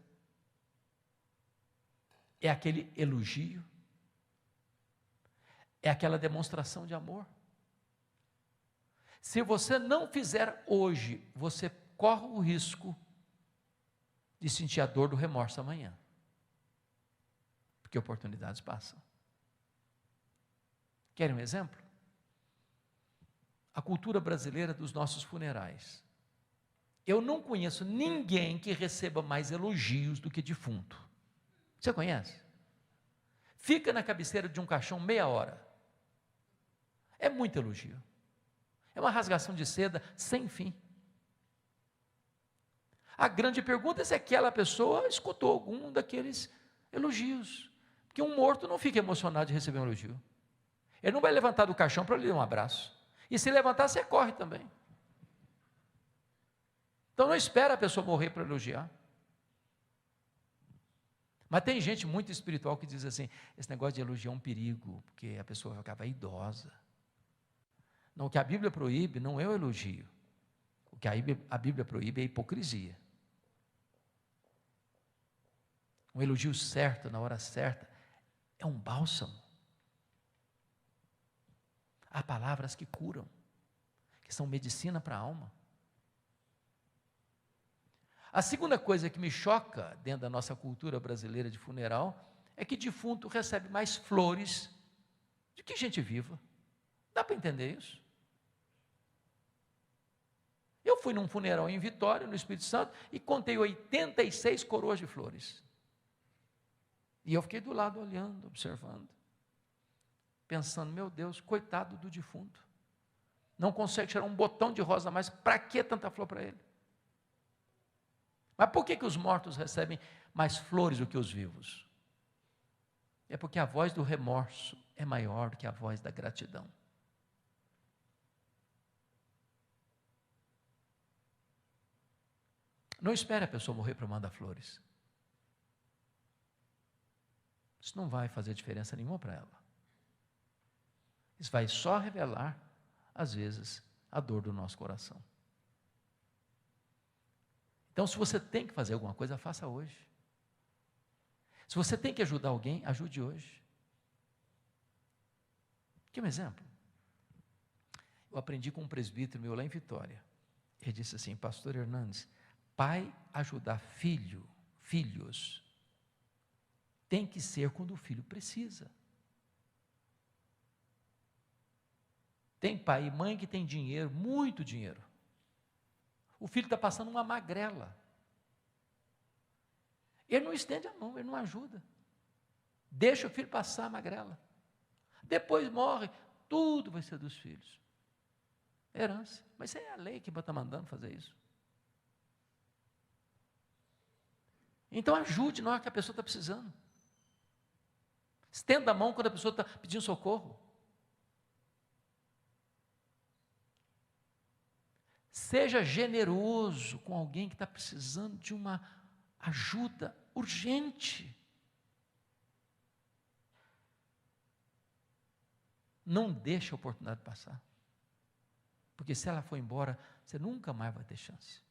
É aquele elogio? É aquela demonstração de amor? Se você não fizer hoje, você corre o risco de sentir a dor do remorso amanhã. Porque oportunidades passam. Querem um exemplo? A cultura brasileira dos nossos funerais. Eu não conheço ninguém que receba mais elogios do que defunto. Você conhece? Fica na cabeceira de um caixão meia hora. É muito elogio. É uma rasgação de seda sem fim. A grande pergunta é se aquela pessoa escutou algum daqueles elogios. Porque um morto não fica emocionado de receber um elogio. Ele não vai levantar do caixão para lhe dar um abraço. E se levantar, você corre também. Então não espera a pessoa morrer para elogiar. Mas tem gente muito espiritual que diz assim, esse negócio de elogiar é um perigo, porque a pessoa vai ficar vaidosa. Não, o que a Bíblia proíbe não é o elogio. O que a Bíblia proíbe é a hipocrisia. Um elogio certo, na hora certa, é um bálsamo. Há palavras que curam, que são medicina para a alma. A segunda coisa que me choca dentro da nossa cultura brasileira de funeral é que defunto recebe mais flores do que gente viva. Dá para entender isso? Eu fui num funeral em Vitória, no Espírito Santo, e contei 86 coroas de flores. E eu fiquei do lado olhando, observando, pensando, meu Deus, coitado do defunto. Não consegue tirar um botão de rosa a mais, para que tanta flor para ele? Mas por que os mortos recebem mais flores do que os vivos? É porque a voz do remorso é maior do que a voz da gratidão. Não espere a pessoa morrer para mandar flores. Isso não vai fazer diferença nenhuma para ela. Isso vai só revelar, às vezes, a dor do nosso coração. Então, se você tem que fazer alguma coisa, faça hoje. Se você tem que ajudar alguém, ajude hoje. Quer um exemplo? Eu aprendi com um presbítero meu lá em Vitória. Ele disse assim, pastor Hernandes, pai ajudar filhos, tem que ser quando o filho precisa. Tem pai e mãe que tem dinheiro, muito dinheiro. O filho está passando uma magrela. Ele não estende a mão, ele não ajuda. Deixa o filho passar a magrela. Depois morre, tudo vai ser dos filhos. Herança. Mas isso é a lei que está mandando fazer isso. Então ajude na hora que a pessoa está precisando. Estenda a mão quando a pessoa está pedindo socorro. Seja generoso com alguém que está precisando de uma ajuda urgente. Não deixe a oportunidade passar. Porque se ela for embora, você nunca mais vai ter chance.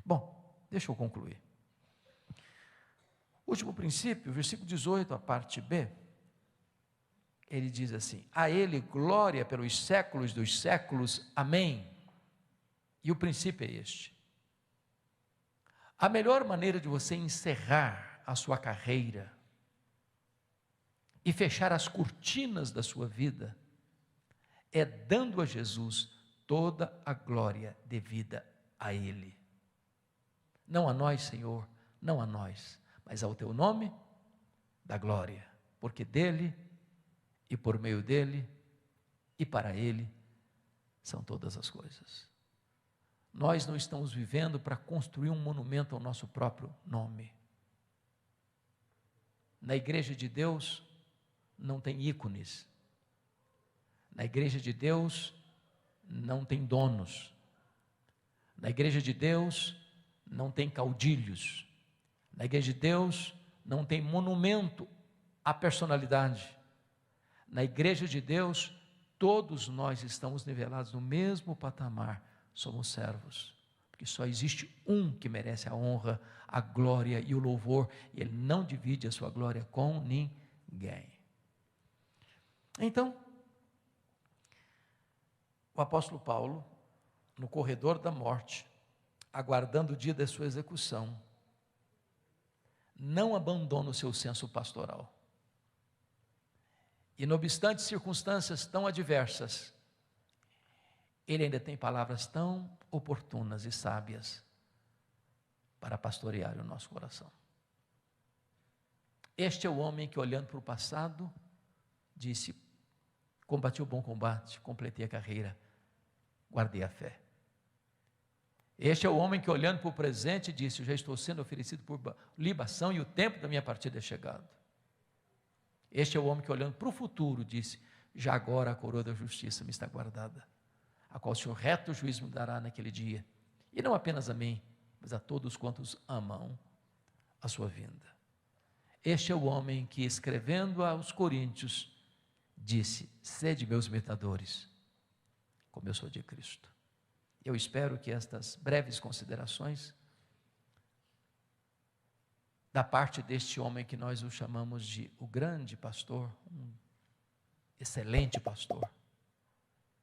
Bom, deixa eu concluir. Último princípio, versículo 18, a parte B, ele diz assim: a ele glória pelos séculos dos séculos, amém. E o princípio é este: a melhor maneira de você encerrar a sua carreira e fechar as cortinas da sua vida é dando a Jesus toda a glória devida a Ele. Não a nós, Senhor, não a nós, mas ao Teu nome, da glória, porque dEle, e por meio dEle, e para Ele, são todas as coisas. Nós não estamos vivendo para construir um monumento ao nosso próprio nome. Na igreja de Deus, não tem ícones. Na igreja de Deus, não tem donos. Na igreja de Deus, não tem caudilhos. Na igreja de Deus, não tem monumento à personalidade. Na igreja de Deus, todos nós estamos nivelados no mesmo patamar. Somos servos, porque só existe um que merece a honra, a glória e o louvor, e Ele não divide a sua glória com ninguém. Então, o apóstolo Paulo, no corredor da morte, aguardando o dia da sua execução, não abandona o seu senso pastoral. E não obstante circunstâncias tão adversas, ele ainda tem palavras tão oportunas e sábias para pastorear o nosso coração. Este é o homem que, olhando para o passado, disse: combati o bom combate, completei a carreira, guardei a fé. Este é o homem que, olhando para o presente, disse: eu já estou sendo oferecido por libação e o tempo da minha partida é chegado. Este é o homem que, olhando para o futuro, disse: já agora a coroa da justiça me está guardada, a qual o Senhor reto juízo me dará naquele dia, e não apenas a mim, mas a todos quantos amam a sua vinda. Este é o homem que, escrevendo aos Coríntios, disse: sede meus imitadores, como eu sou de Cristo. Eu espero que estas breves considerações, da parte deste homem que nós o chamamos de o grande pastor, um excelente pastor,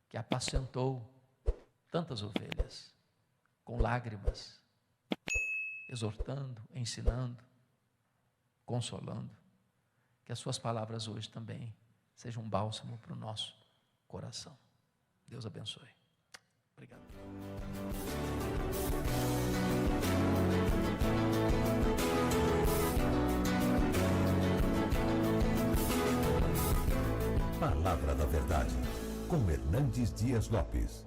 que apacentou tantas ovelhas, com lágrimas, exortando, ensinando, consolando, que as suas palavras hoje também sejam um bálsamo para o nosso coração. Deus abençoe. Obrigado. Palavra da Verdade, com Hernandes Dias Lopes.